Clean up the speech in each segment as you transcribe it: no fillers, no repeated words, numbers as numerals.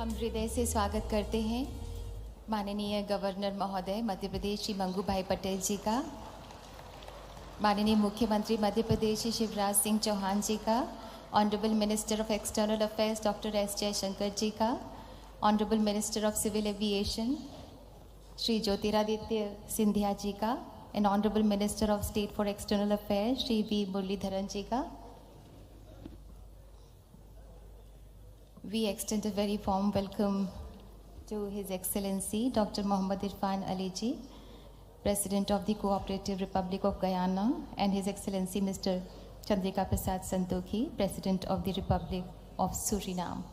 हम हृदय से स्वागत करते हैं माननीय गवर्नर महोदय मध्य प्रदेश श्री मंगू भाई पटेल जी का, माननीय मुख्यमंत्री मध्य प्रदेश श्री शिवराज सिंह चौहान जी का, honourable minister of external affairs doctor S Jaishankar ji का, honourable minister of civil aviation Shri Jyotiraditya Scindia ji का, and honourable minister of state for external affairs Shri V Muraleedharan ji का. We extend a very warm welcome to His Excellency Dr. Mohammad Irfan Ali Ji, President of the Cooperative Republic of Guyana, and His Excellency Mr. Chandrika Prasad Santokhi, President of the Republic of Suriname.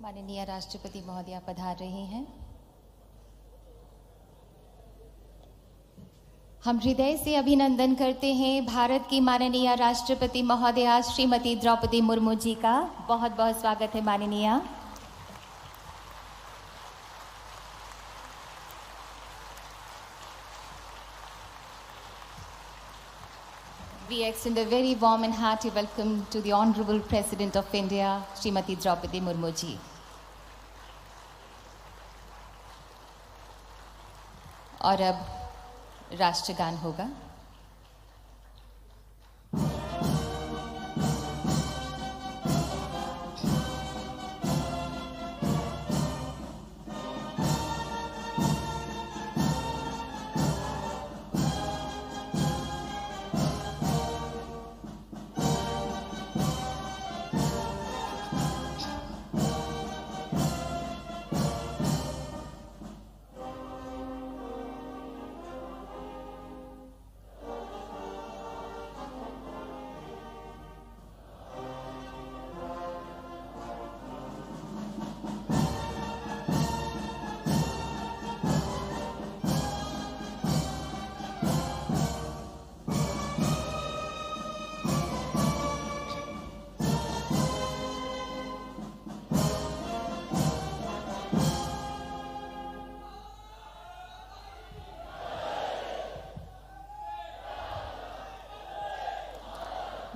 माननीय राष्ट्रपति महोदया पधार रही हैं. हम हृदय से अभिनंदन करते हैं भारत की माननीय राष्ट्रपति महोदया श्रीमती द्रौपदी मुर्मू जी का. बहुत बहुत स्वागत है माननीय. We extend a very warm and hearty welcome to the Honorable President of India, Srimati Draupadi Murmu ji. और अब राष्ट्रगान होगा.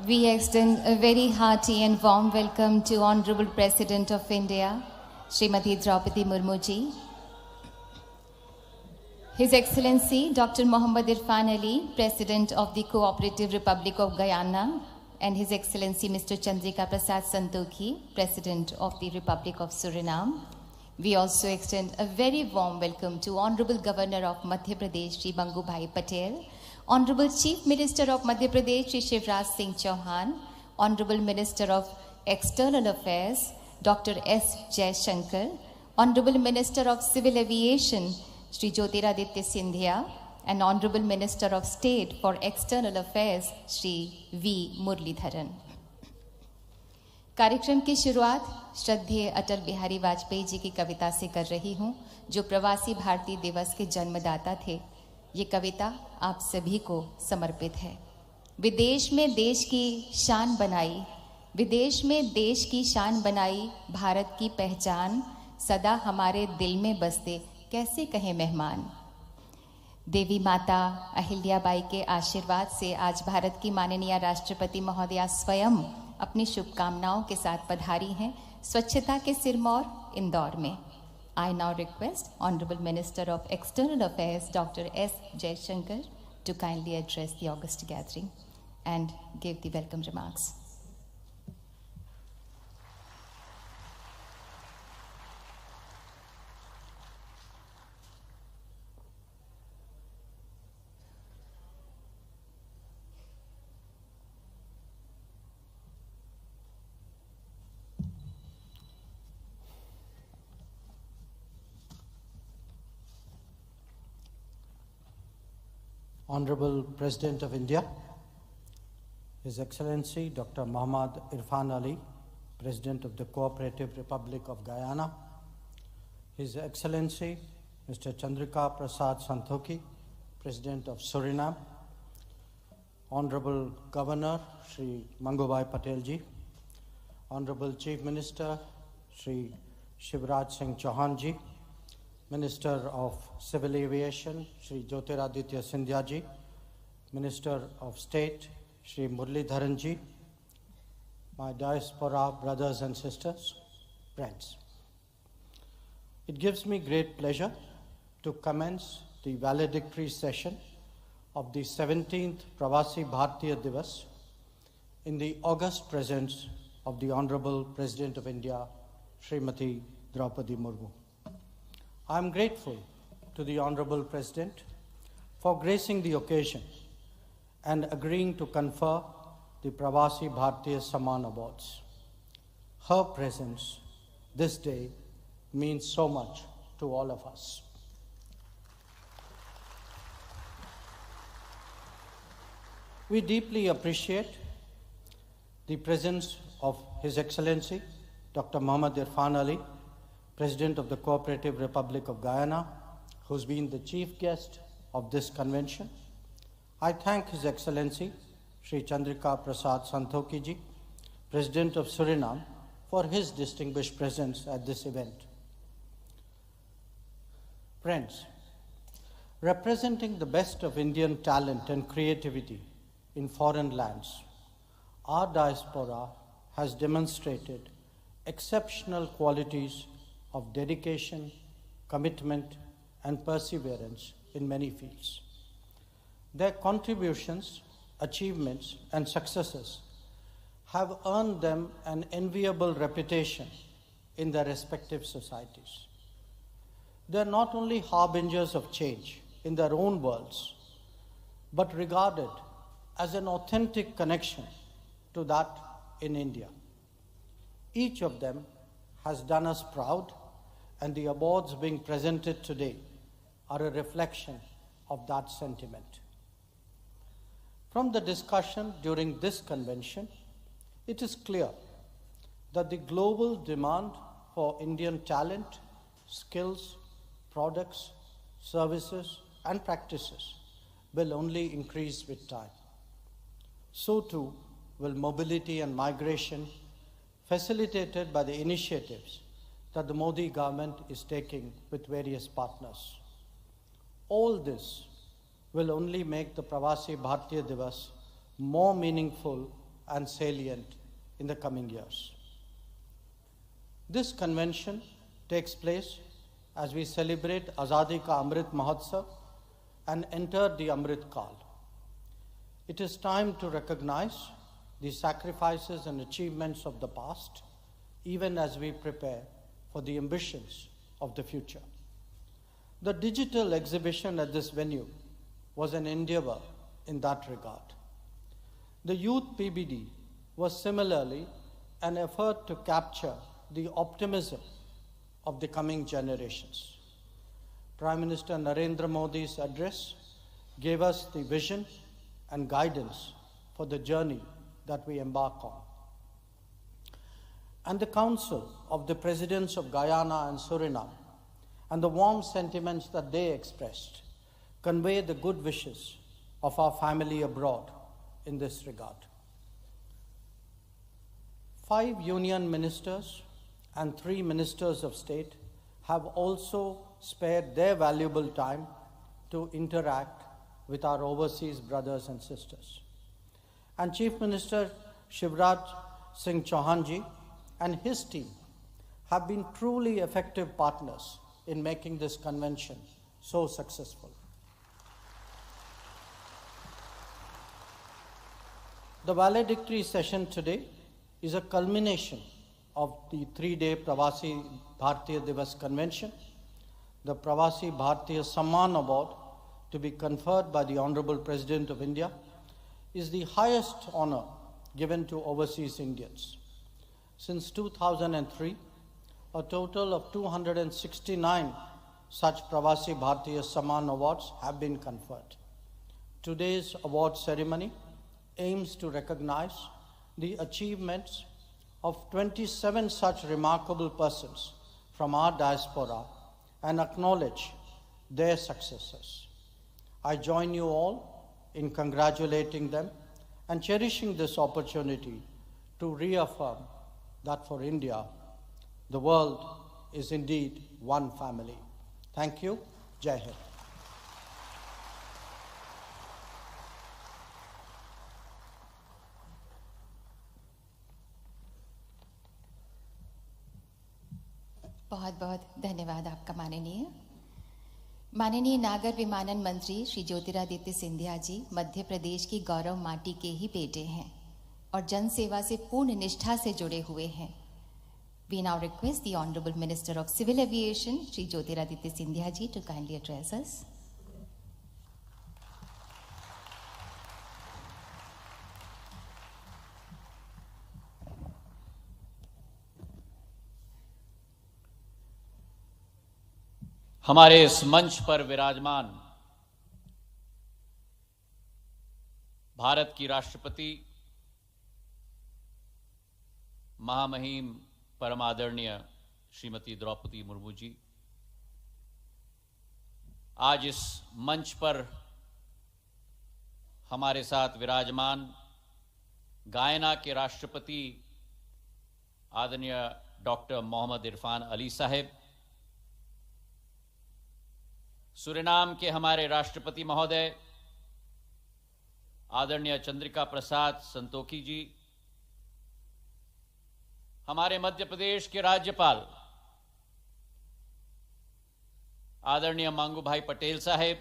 We extend a very hearty and warm welcome to Honorable President of India, Srimati Draupadi Murmu ji. His Excellency Dr. Mohammad Irfan Ali, President of the Cooperative Republic of Guyana, and His Excellency Mr. Chandrika Prasad Santokhi, President of the Republic of Suriname. We also extend a very warm welcome to Honorable Governor of Madhya Pradesh, Shri Mangu Bhai Patel, Honorable Chief Minister of Madhya Pradesh, Shri Shivraj Singh Chauhan, Honorable Minister of External Affairs, Dr. S. Jayashankar, Honorable Minister of Civil Aviation, Shri Jyotiraditya Sindhya, and Honorable Minister of State for External Affairs, Shri V. Muralidharan. कार्यक्रम की शुरुआत श्रद्धेय अटल बिहारी वाजपेयी जी की कविता से कर रही हूँ, जो प्रवासी भारतीय दिवस के जन्मदाता थे. ये कविता आप सभी को समर्पित है. विदेश में देश की शान बनाई, विदेश में देश की शान बनाई, भारत की पहचान सदा हमारे दिल में बसते, कैसे कहें मेहमान। देवी माता अहिल्याबाई के आशीर्वाद से आज भारत की माननीय राष्ट्रपति महोदया स्वयं अपनी शुभकामनाओं के साथ पधारी हैं स्वच्छता के सिरमौर इंदौर में। I now request Honorable Minister of External Affairs Dr. S. Jaishankar to kindly address the august gathering and give the welcome remarks. Honorable President of India, His Excellency Dr. Muhammad Irfan Ali, President of the Cooperative Republic of Guyana, His Excellency Mr. Chandrika Prasad Santokhi, President of Suriname, Honorable Governor Shri Mangubai Patel ji, Honorable Chief Minister Shri Shivraj Singh Chauhan ji, Minister of Civil Aviation, Shri Jyotiraditya Scindia ji, Minister of State, Shri Muralidharan ji, my diaspora brothers and sisters, friends. It gives me great pleasure to commence the valedictory session of the 17th Pravasi Bharatiya Divas in the august presence of the Honorable President of India, Srimati Draupadi Murmu. I am grateful to the Honorable President for gracing the occasion and agreeing to confer the Pravasi Bharatiya Samman Awards. Her presence this day means so much to all of us. We deeply appreciate the presence of His Excellency Dr. Muhammad Irfan Ali, President of the Cooperative Republic of Guyana, who's been the chief guest of this convention. I thank His Excellency Shri Chandrika Prasad Santokhi ji, President of Suriname, for his distinguished presence at this event. Friends, representing the best of Indian talent and creativity in foreign lands, our diaspora has demonstrated exceptional qualities of dedication, commitment, and perseverance in many fields. Their contributions, achievements, and successes have earned them an enviable reputation in their respective societies. They are not only harbingers of change in their own worlds, but regarded as an authentic connection to that in India. Each of them has done us proud, and the awards being presented today are a reflection of that sentiment. From the discussion during this convention, it is clear that the global demand for Indian talent, skills, products, services, and practices will only increase with time. So too will mobility and migration, facilitated by the initiatives that the Modi government is taking with various partners. All this will only make the Pravasi Bharatiya Divas more meaningful and salient in the coming years. This convention takes place as we celebrate Azadi Ka Amrit Mahotsav and enter the Amrit Kal. It is time to recognize the sacrifices and achievements of the past, even as we prepare for the ambitions of the future. The digital exhibition at this venue was an endeavor in that regard. The Youth PBD was similarly an effort to capture the optimism of the coming generations. Prime Minister Narendra Modi's address gave us the vision and guidance for the journey that we embark on. And the Council of the Presidents of Guyana and Suriname and the warm sentiments that they expressed convey the good wishes of our family abroad in this regard. 5 union ministers and 3 ministers of state have also spared their valuable time to interact with our overseas brothers and sisters. And Chief Minister Shivraj Singh Chauhan ji and his team have been truly effective partners in making this convention so successful. The valedictory session today is a culmination of the 3-day Pravasi Bharatiya Divas Convention. The Pravasi Bharatiya Samman Award, to be conferred by the Honorable President of India, is the highest honor given to overseas Indians. Since 2003, a total of 269 such Pravasi Bharatiya Samman Awards have been conferred. Today's award ceremony aims to recognize the achievements of 27 such remarkable persons from our diaspora and acknowledge their successes. I join you all in congratulating them and cherishing this opportunity to reaffirm that for India, the world is indeed one family. Thank you. Jai Hind. बहुत बहुत धन्यवाद आपका माननीय। माननीय नागर विमानन मंत्री श्री ज्योतिरादित्य सिंधिया जी मध्य प्रदेश की गौरव माटी के ही बेटे हैं और जन सेवा से पूर्ण निष्ठा से जुड़े हुए हैं। We now request the Honorable Minister of Civil Aviation Shri Jyotiraditya Scindia ji to kindly address us. हमारे इस मंच पर विराजमान भारत की राष्ट्रपति महामहिम परम आदरणीय श्रीमती द्रौपदी मुर्मू जी, आज इस मंच पर हमारे साथ विराजमान गायना के राष्ट्रपति आदरणीय डॉक्टर मोहम्मद इरफान अली साहब, सूरीनाम के हमारे राष्ट्रपति महोदय आदरणीय चंद्रिका प्रसाद संतोखी जी, हमारे मध्य प्रदेश के राज्यपाल आदरणीय मांगू भाई पटेल साहब,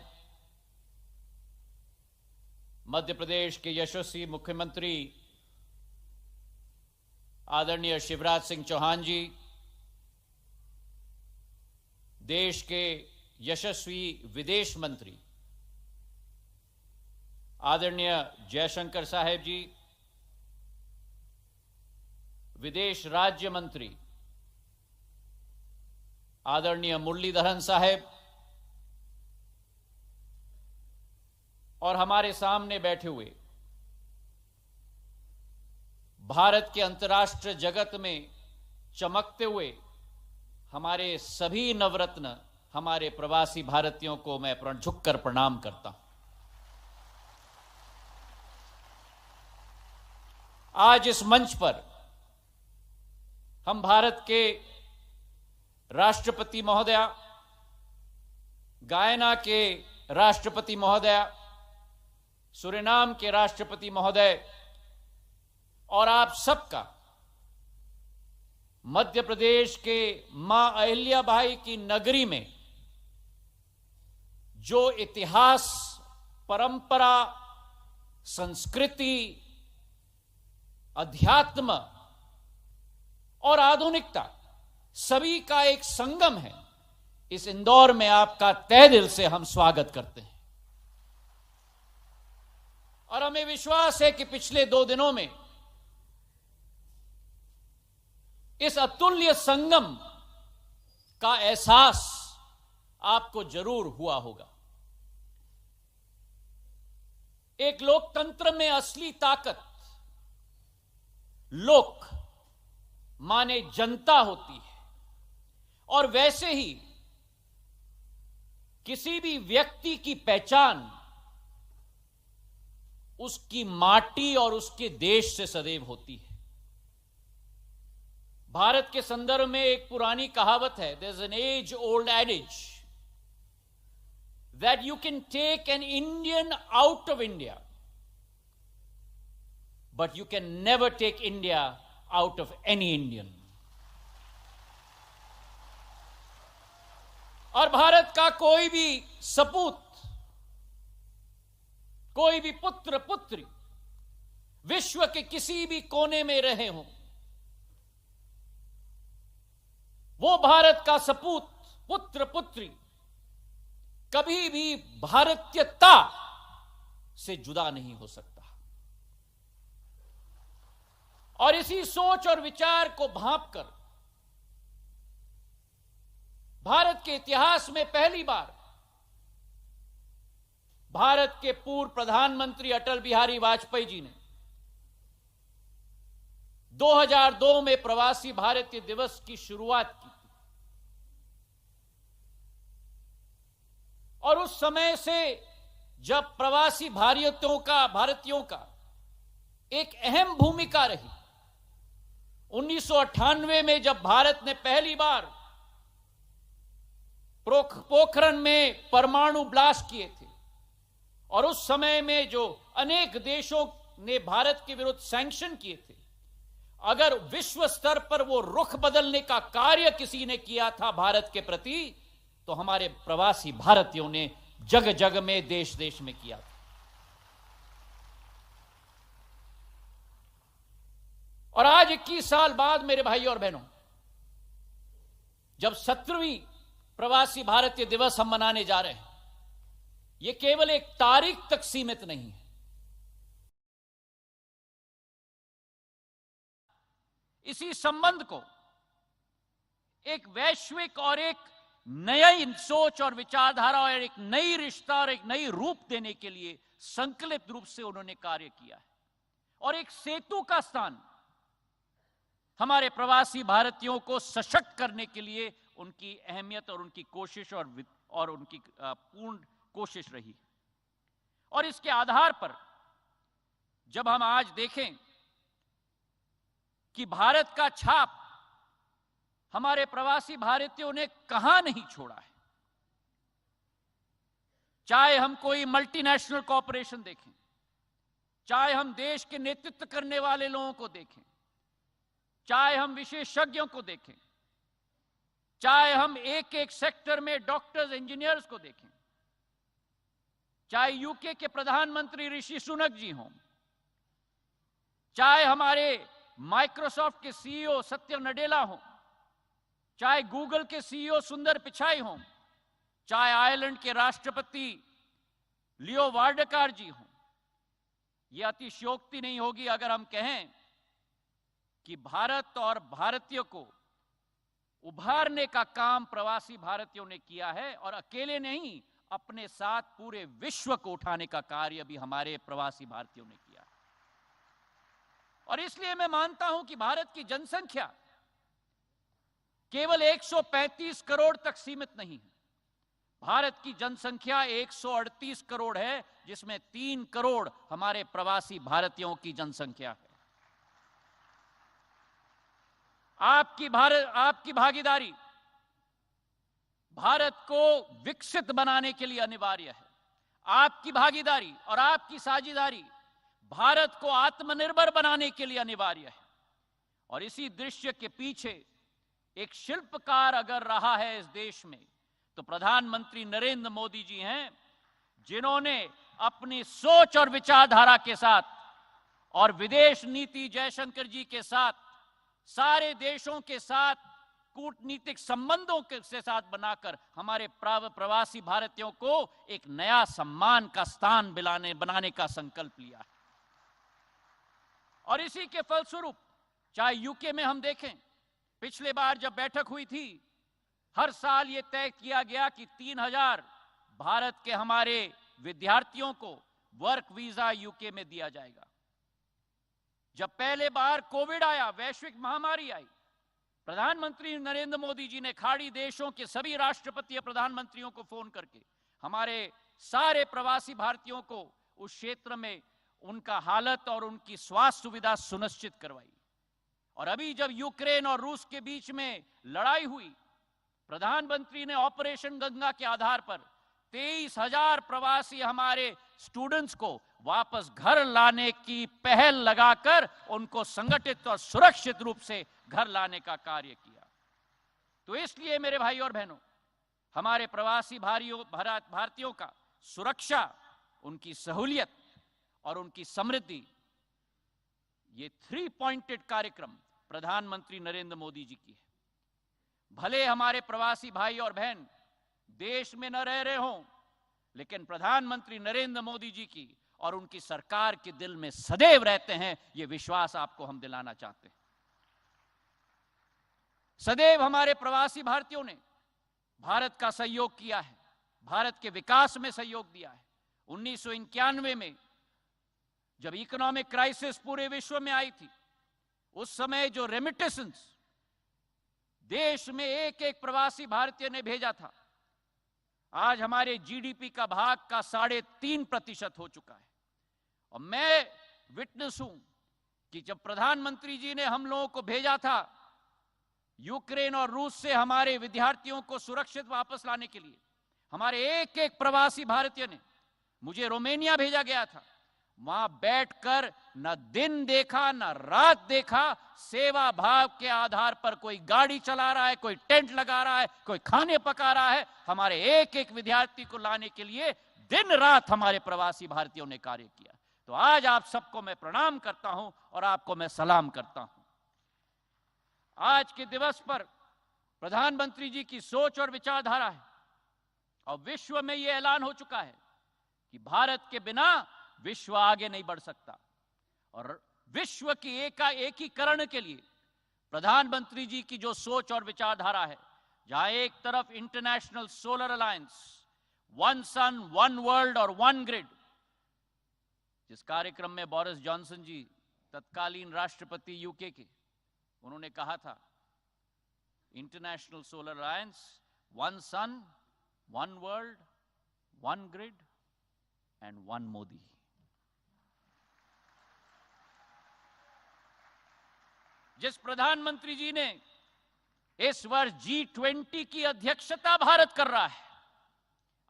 मध्य प्रदेश के यशस्वी मुख्यमंत्री आदरणीय शिवराज सिंह चौहान जी, देश के यशस्वी विदेश मंत्री आदरणीय जयशंकर साहेब जी, विदेश राज्य मंत्री आदरणीय मुरलीधरन साहेब और हमारे सामने बैठे हुए भारत के अंतर्राष्ट्रीय जगत में चमकते हुए हमारे सभी नवरत्न हमारे प्रवासी भारतीयों को मैं झुककर प्रणाम करता हूं। आज इस मंच पर हम भारत के राष्ट्रपति महोदया, गायना के राष्ट्रपति महोदया, सूरीनाम के राष्ट्रपति महोदय और आप सबका मध्य प्रदेश के मां अहिल्याबाई की नगरी में जो इतिहास, परंपरा, संस्कृति, अध्यात्म और आधुनिकता सभी का एक संगम है, इस इंदौर में आपका तहे दिल से हम स्वागत करते हैं। और हमें विश्वास है कि पिछले 2 दिनों में इस अतुल्य संगम का एहसास आपको जरूर हुआ होगा। एक लोकतंत्र में असली ताकत लोक माने जनता होती है और वैसे ही किसी भी व्यक्ति की पहचान उसकी माटी और उसके देश से सदैव होती है। भारत के संदर्भ में एक पुरानी कहावत है, there is an age old adage that you can take an Indian out of India, but you can never take India out of any Indian. और भारत का कोई भी सपूत, कोई भी पुत्र पुत्री विश्व के किसी भी कोने में रहे हों, वो भारत का सपूत पुत्र पुत्री कभी भी भारतीयता से जुदा नहीं हो सकता। और इसी सोच और विचार को भांपकर भारत के इतिहास में पहली बार भारत के पूर्व प्रधानमंत्री अटल बिहारी वाजपेयी जी ने 2002 में प्रवासी भारतीय दिवस की शुरुआत की थी। और उस समय से जब प्रवासी भारतीयों का एक अहम भूमिका रही, 1998 में जब भारत ने पहली बार पोखरण में परमाणु ब्लास्ट किए थे, और उस समय में जो अनेक देशों ने भारत के विरुद्ध सैंक्शन किए थे, अगर विश्व स्तर पर वो रुख बदलने का कार्य किसी ने किया था भारत के प्रति, तो हमारे प्रवासी भारतीयों ने जग जग में देश देश में किया था। और आज 21 साल बाद मेरे भाई और बहनों, जब 17वीं प्रवासी भारतीय दिवस हम मनाने जा रहे हैं, यह केवल एक तारीख तक सीमित नहीं है। इसी संबंध को एक वैश्विक और एक नई सोच और विचारधारा और एक नई रिश्ता और एक नई रूप देने के लिए संकल्पित रूप से उन्होंने कार्य किया है। और एक सेतु का स्थान हमारे प्रवासी भारतीयों को सशक्त करने के लिए उनकी अहमियत और उनकी कोशिश और उनकी पूर्ण कोशिश रही। और इसके आधार पर जब हम आज देखें कि भारत का छाप हमारे प्रवासी भारतीयों ने कहां नहीं छोड़ा है, चाहे हम कोई मल्टीनेशनल कॉरपोरेशन देखें, चाहे हम देश के नेतृत्व करने वाले लोगों को देखें, चाहे हम विशेषज्ञों को देखें, चाहे हम एक एक सेक्टर में डॉक्टर्स इंजीनियर्स को देखें, चाहे यूके के प्रधानमंत्री ऋषि सुनक जी हों, चाहे हमारे माइक्रोसॉफ्ट के सीईओ सत्य नडेला हों, चाहे गूगल के सीईओ सुंदर पिचाई हों, चाहे आयरलैंड के राष्ट्रपति लियो वार्डकार जी हों, यह अतिशयोक्ति नहीं होगी अगर हम कहें कि भारत और भारतीयों को उभारने का काम प्रवासी भारतीयों ने किया है। और अकेले नहीं, अपने साथ पूरे विश्व को उठाने का कार्य भी हमारे प्रवासी भारतीयों ने किया है। और इसलिए मैं मानता हूं कि भारत की जनसंख्या केवल 135 करोड़ तक सीमित नहीं है। भारत की जनसंख्या 138 करोड़ है, जिसमें 3 करोड़ हमारे प्रवासी भारतीयों की जनसंख्या है। आपकी भागीदारी भारत को विकसित बनाने के लिए अनिवार्य है। आपकी भागीदारी और आपकी साझेदारी भारत को आत्मनिर्भर बनाने के लिए अनिवार्य है। और इसी दृश्य के पीछे एक शिल्पकार अगर रहा है इस देश में, तो प्रधानमंत्री नरेंद्र मोदी जी हैं, जिन्होंने अपनी सोच और विचारधारा के साथ और विदेश नीति जयशंकर जी के साथ सारे देशों के साथ कूटनीतिक संबंधों के साथ बनाकर हमारे प्रवासी भारतीयों को एक नया सम्मान का स्थान बनाने का संकल्प लिया है। और इसी के फलस्वरूप चाहे यूके में हम देखें, पिछले बार जब बैठक हुई थी, हर साल यह तय किया गया कि 3000 भारत के हमारे विद्यार्थियों को वर्क वीजा यूके में दिया जाएगा। जब पहले बार कोविड आया, वैश्विक महामारी आई, प्रधानमंत्री नरेंद्र मोदी जी ने खाड़ी देशों के सभी राष्ट्रपति या प्रधानमंत्रियों को फोन करके हमारे सारे प्रवासी भारतीयों को उस क्षेत्र में उनका हालत और उनकी स्वास्थ्य सुविधा सुनिश्चित करवाई। और अभी जब यूक्रेन और रूस के बीच में लड़ाई हुई, प्रधानमंत्री ने ऑपरेशन गंगा के आधार पर 23,000 प्रवासी हमारे स्टूडेंट्स को वापस घर लाने की पहल लगाकर उनको संगठित और सुरक्षित रूप से घर लाने का कार्य किया। तो इसलिए मेरे भाई और बहनों, हमारे प्रवासी भारतीयों का सुरक्षा, उनकी सहूलियत और उनकी समृद्धि, ये 3 पॉइंटेड कार्यक्रम प्रधानमंत्री नरेंद्र मोदी जी की है। भले हमारे प्रवासी भाई और बहन देश में न रह रहे हों, लेकिन प्रधानमंत्री नरेंद्र मोदी जी की और उनकी सरकार के दिल में सदैव रहते हैं, ये विश्वास आपको हम दिलाना चाहते हैं। सदैव हमारे प्रवासी भारतीयों ने भारत का सहयोग किया है, भारत के विकास में सहयोग दिया है। 1991 में जब इकोनॉमिक क्राइसिस पूरे विश्व में आई थी, उस समय जो रेमिटेंस देश में एक एक प्रवासी भारतीय ने भेजा था, आज हमारे जीडीपी का भाग का 3.5% हो चुका है। और मैं विटनेस हूं कि जब प्रधानमंत्री जी ने हम लोगों को भेजा था यूक्रेन और रूस से हमारे विद्यार्थियों को सुरक्षित वापस लाने के लिए, हमारे एक एक प्रवासी भारतीय ने, मुझे रोमानिया भेजा गया था, वहां बैठकर न दिन देखा न रात देखा, सेवा भाव के आधार पर कोई गाड़ी चला रहा है, कोई टेंट लगा रहा है, कोई खाने पका रहा है। हमारे एक एक विद्यार्थी को लाने के लिए दिन रात हमारे प्रवासी भारतीयों ने कार्य किया। तो आज आप सबको मैं प्रणाम करता हूं और आपको मैं सलाम करता हूं। आज के दिवस पर प्रधानमंत्री जी की सोच और विचारधारा है, और विश्व में यह ऐलान हो चुका है कि भारत के बिना विश्व आगे नहीं बढ़ सकता। और विश्व की एकीकरण के लिए प्रधानमंत्री जी की जो सोच और विचारधारा है, जहां एक तरफ international solar alliance, one sun one world और वन ग्रिड, जिस कार्यक्रम में बोरिस जॉनसन जी तत्कालीन राष्ट्रपति यूके के, उन्होंने कहा था international solar alliance, one sun one world one grid and one Modi. जिस प्रधानमंत्री जी ने इस वर्ष G20 की अध्यक्षता भारत कर रहा है,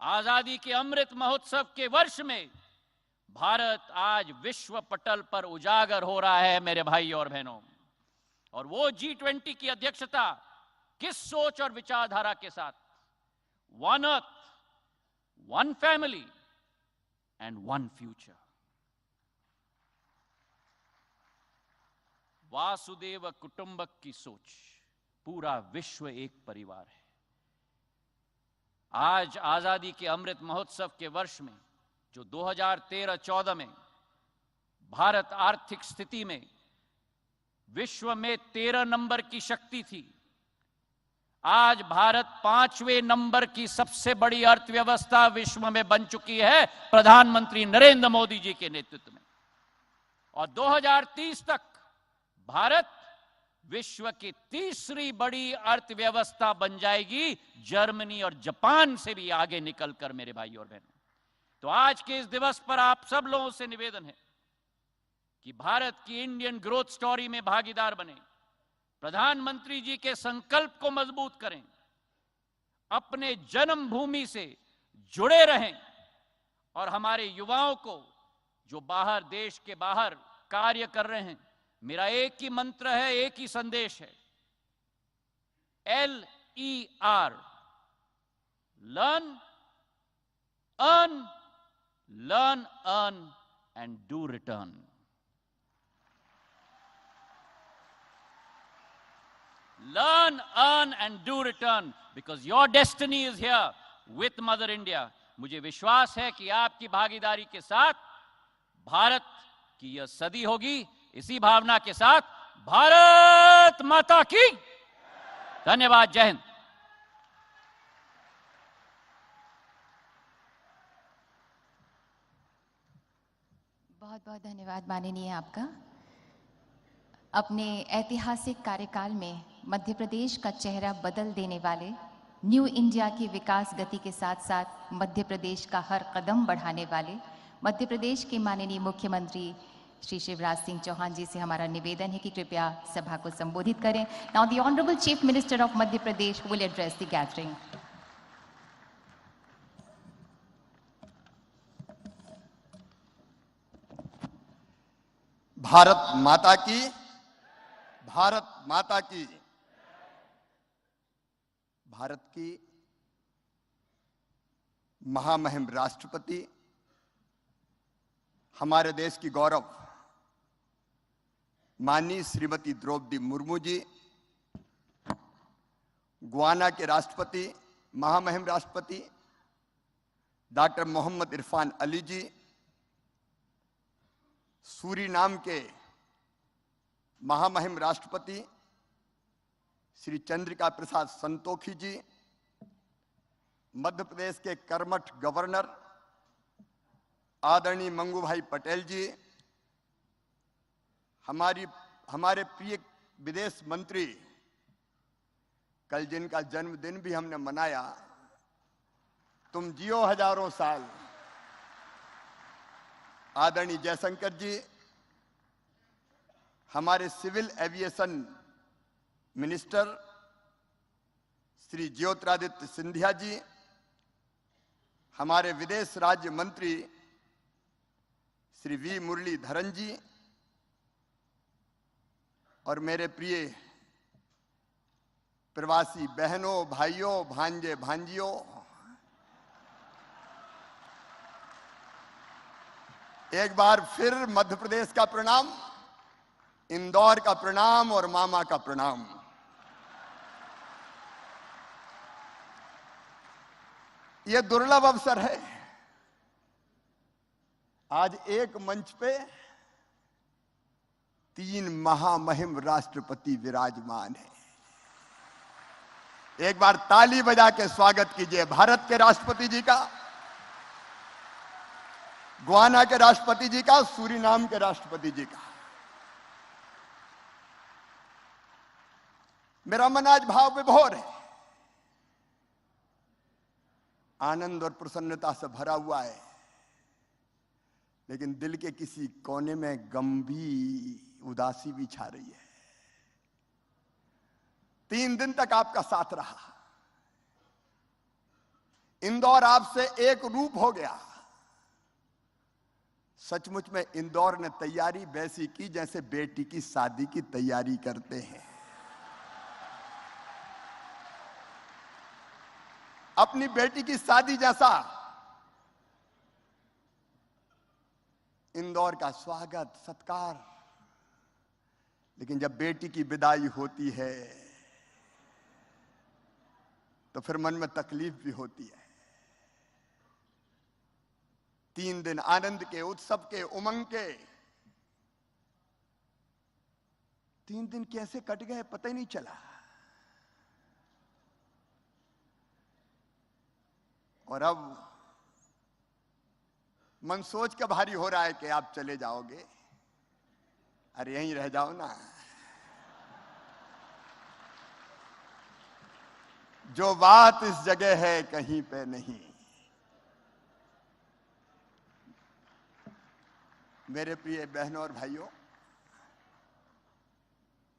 आजादी के अमृत महोत्सव के वर्ष में भारत आज विश्व पटल पर उजागर हो रहा है मेरे भाई और बहनों। और वो G20 की अध्यक्षता किस सोच और विचारधारा के साथ? One earth, one family and one future. वासुदेव कुटुंबक की सोच, पूरा विश्व एक परिवार है। आज आजादी के अमृत महोत्सव के वर्ष में, जो 2013-14 में भारत आर्थिक स्थिति में विश्व में 13 नंबर की शक्ति थी, आज भारत 5वें नंबर की सबसे बड़ी अर्थव्यवस्था विश्व में बन चुकी है प्रधानमंत्री नरेंद्र मोदी जी के नेतृत्व में। और 2030 तक भारत विश्व की तीसरी बड़ी अर्थव्यवस्था बन जाएगी, जर्मनी और जापान से भी आगे निकलकर मेरे भाई और बहनों। तो आज के इस दिवस पर आप सब लोगों से निवेदन है कि भारत की इंडियन ग्रोथ स्टोरी में भागीदार बने, प्रधानमंत्री जी के संकल्प को मजबूत करें, अपने जन्मभूमि से जुड़े रहें, और हमारे युवाओं को जो बाहर, देश के बाहर कार्य कर रहे हैं, मेरा एक ही मंत्र है, एक ही संदेश है, LER, learn, earn, learn, earn and do return. Learn, earn and do return, because your destiny is here with Mother India. मुझे विश्वास है कि आपकी भागीदारी के साथ भारत की यह सदी होगी। इसी भावना के साथ भारत माता की धन्यवाद। जय हिंद। बहुत बहुत धन्यवाद माननीय आपका। अपने ऐतिहासिक कार्यकाल में मध्य प्रदेश का चेहरा बदल देने वाले, न्यू इंडिया की विकास गति के साथ साथ मध्य प्रदेश का हर कदम बढ़ाने वाले मध्य प्रदेश के माननीय मुख्यमंत्री श्री शिवराज सिंह चौहान जी से हमारा निवेदन है कि कृपया सभा को संबोधित करें। Now the honourable chief minister of Madhya Pradesh will address the gathering. Bharat माता की, भारत माता की। भारत की महामहिम राष्ट्रपति, हमारे देश की गौरव माननीय श्रीमती द्रौपदी मुर्मू जी, गुयाना के राष्ट्रपति, महामहिम राष्ट्रपति डॉक्टर मोहम्मद इरफान अली जी, सूरीनाम के महामहिम राष्ट्रपति श्री चंद्रिका प्रसाद संतोखी जी, मध्य प्रदेश के कर्मठ गवर्नर आदरणीय मंगू भाई पटेल जी, हमारे प्रिय विदेश मंत्री, कल जिनका जन्मदिन भी हमने मनाया, तुम जियो हजारों साल, आदरणीय जयशंकर जी, हमारे civil aviation minister Shri Jyotiraditya Scindia ji, हमारे विदेश राज्य मंत्री श्री वी मुरलीधरन जी, और मेरे प्रिय प्रवासी बहनों, भाइयों, भांजे, भांजियों, एक बार फिर मध्य प्रदेश का प्रणाम, इंदौर का प्रणाम और मामा का प्रणाम। यह दुर्लभ अवसर है, आज एक मंच पे 3 महामहिम राष्ट्रपति विराजमान हैं। एक बार ताली बजा के स्वागत कीजिए भारत के राष्ट्रपति जी का, गुयाना के राष्ट्रपति जी का, सूरीनाम के राष्ट्रपति जी का। मेरा मन आज भाव विभोर है, आनंद और प्रसन्नता से भरा हुआ है, लेकिन दिल के किसी कोने में गंभीर उदासी भी छा रही है। 3 दिन तक आपका साथ रहा, इंदौर आपसे एक रूप हो गया। सचमुच में इंदौर ने तैयारी वैसी की जैसे बेटी की शादी की तैयारी करते हैं। अपनी बेटी की शादी जैसा इंदौर का स्वागत, सत्कार। लेकिन जब बेटी की विदाई होती है तो फिर मन में तकलीफ भी होती है। 3 दिन आनंद के, उत्सव के, उमंग के 3 दिन कैसे कट गए पता ही नहीं चला। और अब मन सोच के भारी हो रहा है कि आप चले जाओगे। अरे यहीं रह जाओ ना, जो बात इस जगह है कहीं पे नहीं। मेरे प्रिय बहनों और भाइयों,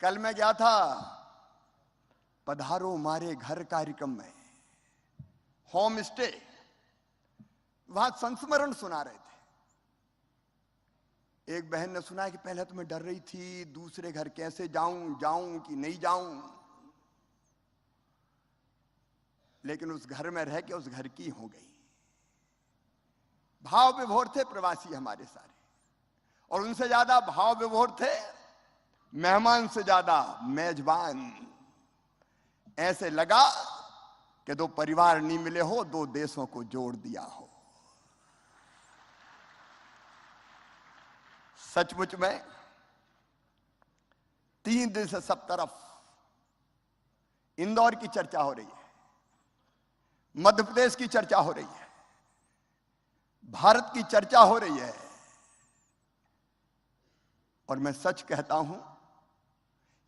कल मैं गया था पधारो मारे घर कार्यक्रम में, होम स्टे, वहां संस्मरण सुना रहे थे। एक बहन ने सुना कि पहले तो मैं डर रही थी, दूसरे घर कैसे जाऊं कि नहीं जाऊं, लेकिन उस घर में रह के उस घर की हो गई। भाव विभोर थे प्रवासी हमारे सारे, और उनसे ज्यादा भाव विभोर थे मेहमान से ज्यादा मेजबान। ऐसे लगा कि 2 परिवार नहीं मिले हो, 2 देशों को जोड़ दिया हो। सचमुच में 3 दिन से सब तरफ इंदौर की चर्चा हो रही है, मध्य प्रदेश की चर्चा हो रही है, भारत की चर्चा हो रही है। और मैं सच कहता हूं,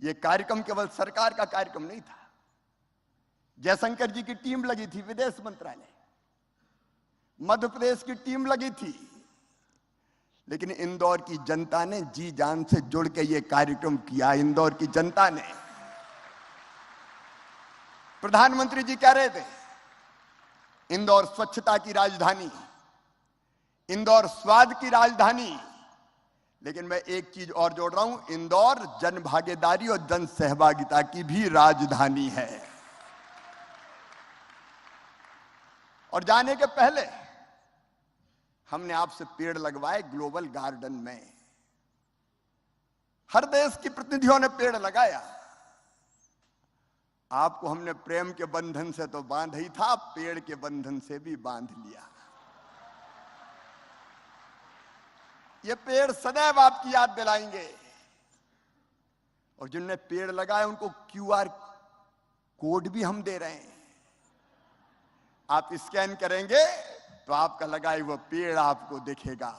यह कार्यक्रम केवल सरकार का कार्यक्रम नहीं था। जयशंकर जी की टीम लगी थी विदेश मंत्रालय, मध्य प्रदेश की टीम लगी थी, लेकिन इंदौर की जनता ने जी जान से जुड़ के ये कार्यक्रम किया। इंदौर की जनता ने, प्रधानमंत्री जी कह रहे थे इंदौर स्वच्छता की राजधानी, इंदौर स्वाद की राजधानी, लेकिन मैं एक चीज और जोड़ रहा हूं, इंदौर जन भागीदारी और जन सहभागिता की भी राजधानी है। और जाने के पहले हमने आपसे पेड़ लगवाए ग्लोबल गार्डन में। हर देश की प्रतिनिधियों ने पेड़ लगाया। आपको हमने प्रेम के बंधन से तो बांध ही था, पेड़ के बंधन से भी बांध लिया। ये पेड़ सदैव आपकी याद दिलाएंगे। और जिनने पेड़ लगाए उनको QR कोड भी हम दे रहे हैं। आप स्कैन करेंगे तो आपका लगाए वो पेड़ आपको दिखेगा।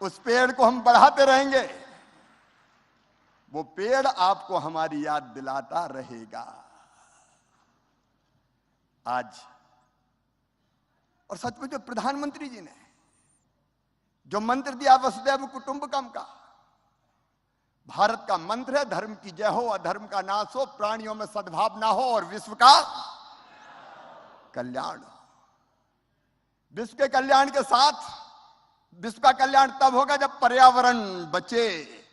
उस पेड़ को हम बढ़ाते रहेंगे, वो पेड़ आपको हमारी याद दिलाता रहेगा। आज और सचमुच में प्रधानमंत्री जी ने जो मंत्र दिया वसुधैव कुटुंबकम का, भारत का मंत्र है धर्म की जय हो, अधर्म का नाश हो, प्राणियों में सद्भाव ना हो और विश्व का कल्याण हो। विश्व के कल्याण के साथ, विश्व का कल्याण तब होगा जब पर्यावरण बचे।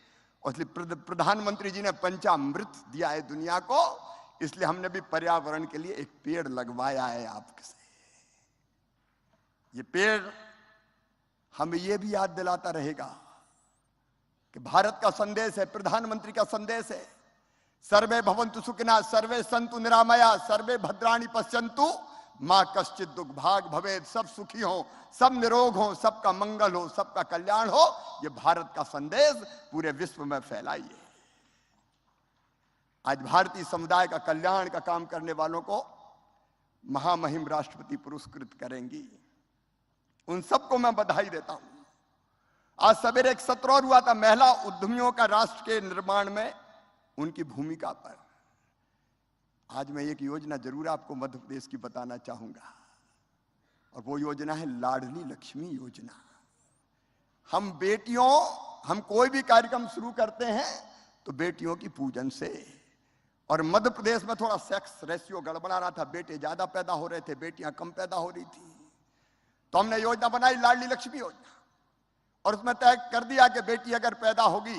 इसलिए प्रधानमंत्री जी ने पंचामृत दिया है दुनिया को, इसलिए हमने भी पर्यावरण के लिए एक पेड़ लगवाया है आपके से। ये पेड़ हमें ये भी याद दिलाता रहेगा कि भारत का संदेश है, प्रधानमंत्री का संदेश है, सर्वे भवन्तु सुखिनः, सर्वे सन्तु निरामया, सर्वे भद्राणि पश्यन्तु मां कश्चित् दुर्भाग् भवेत्। सब सुखी हो, सब निरोग हो, सबका मंगल हो, सबका कल्याण हो। ये भारत का संदेश पूरे विश्व में फैलाइए। आज भारतीय समुदाय का कल्याण का काम करने वालों को महामहिम राष्ट्रपति पुरस्कृत करेंगी। उन सबको मैं बधाई देता हूं। आज सवेरे एक सत्र और हुआ था महिला उद्यमियों का राष्ट्र के निर्माण में उनकी भूमिका पर। आज मैं एक योजना जरूर आपको मध्य प्रदेश की बताना चाहूंगा, और वो योजना है लाडली लक्ष्मी योजना। हम बेटियों, हम कोई भी कार्यक्रम शुरू करते हैं तो बेटियों की पूजन से। और मध्य प्रदेश में थोड़ा सेक्स रेशियो गड़बड़ा रहा था, बेटे ज्यादा पैदा हो रहे थे, बेटियां कम पैदा हो रही थी। तो हमने योजना बनाई लाडली लक्ष्मी योजना, और उसमें तय कर दिया कि बेटी अगर पैदा होगी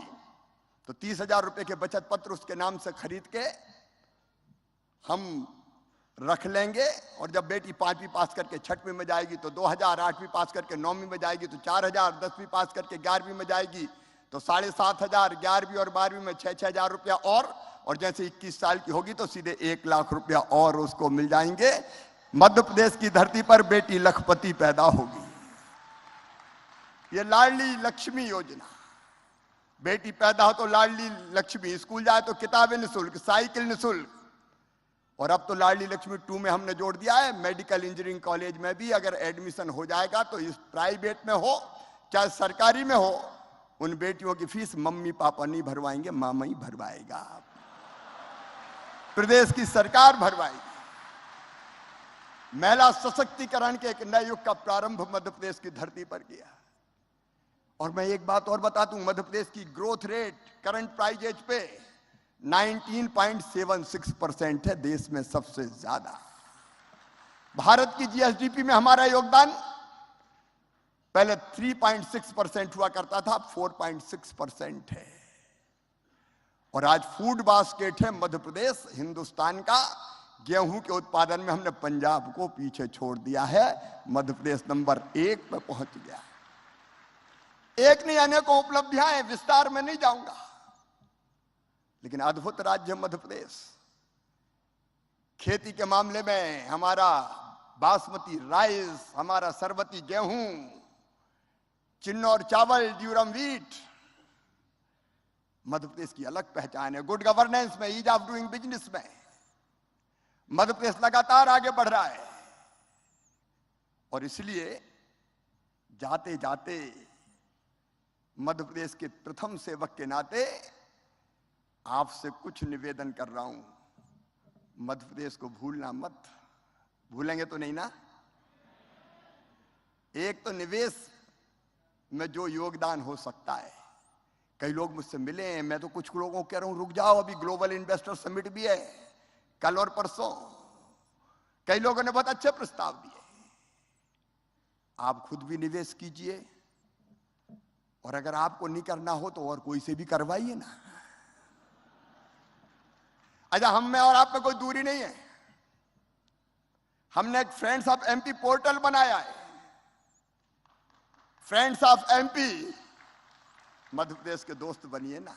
तो 30,000 रुपए के बचत पत्र उसके नाम से खरीद के हम रख लेंगे। और जब बेटी 5वीं पास करके 6वीं में जाएगी तो 2,000, 8वीं पास करके 9वीं में जाएगी तो 4,000, 10वीं पास करके 11वीं में जाएगी तो 7,500, 11वीं और 12वीं में 6,000 रुपया और जैसे 21 साल की होगी तो सीधे 1 लाख रुपया और उसको मिल जाएंगे। मध्य प्रदेश की धरती पर बेटी लखपति पैदा होगी। ये लाडली लक्ष्मी योजना, बेटी पैदा हो तो लाडली लक्ष्मी, स्कूल जाए तो किताबें निःशुल्क, साइकिल निःशुल्क। और अब तो लाडली लक्ष्मी 2 में हमने जोड़ दिया है, मेडिकल इंजीनियरिंग कॉलेज में भी अगर एडमिशन हो जाएगा तो इस प्राइवेट में हो चाहे सरकारी में हो, उन बेटियों की फीस मम्मी पापा नहीं भरवाएंगे, मामा ही भरवाएगा, प्रदेश की सरकार भरवाएगी। महिला सशक्तिकरण के एक नए युग का प्रारंभ मध्य प्रदेश की धरती पर किया। और मैं एक बात और बता दूं, मध्य प्रदेश की growth rate current price as per 19.76% है, देश में सबसे ज्यादा। भारत की GSDP में हमारा योगदान पहले 3.6% हुआ करता था, अब 4.6% है। और आज फूड बास्केट है मध्य प्रदेश हिंदुस्तान का। गेहूं के उत्पादन में हमने पंजाब को पीछे छोड़ दिया है, मध्य प्रदेश नंबर 1 पे पहुंच गया। एक नहीं अनेकों उपलब्धियां हैं, विस्तार में नहीं जाऊंगा, लेकिन अद्भुत राज्य मध्य प्रदेश। खेती के मामले में हमारा बासमती राइस, हमारा सरबती गेहूं, चिन्नौर चावल, ड्यूरम व्हीट, मध्य प्रदेश की अलग पहचान है। गुड गवर्नेंस में, ईज ऑफ डूइंग बिजनेस में मध्य प्रदेश लगातार आगे बढ़ रहा है। और इसलिए जाते जाते मध्य प्रदेश के प्रथम सेवक के नाते आपसे कुछ निवेदन कर रहा हूं, मध्य प्रदेश को भूलना मत। भूलेंगे तो नहीं ना? एक तो निवेश में जो योगदान हो सकता है। कई लोग मुझसे मिले हैं, मैं तो कुछ लोगों को कह रहा हूं रुक जाओ, अभी ग्लोबल इन्वेस्टर समिट भी है कल और परसों। कई लोगों ने बहुत अच्छे प्रस्ताव दिए। आप खुद भी निवेश कीजिए, और अगर आपको नहीं करना हो तो और कोई से भी करवाइए ना। अच्छा, हम में और आप में कोई दूरी नहीं है। हमने एक फ्रेंड्स ऑफ एमपी पोर्टल बनाया है। Friends of MP, Madhya Pradesh के दोस्त बनिए ना।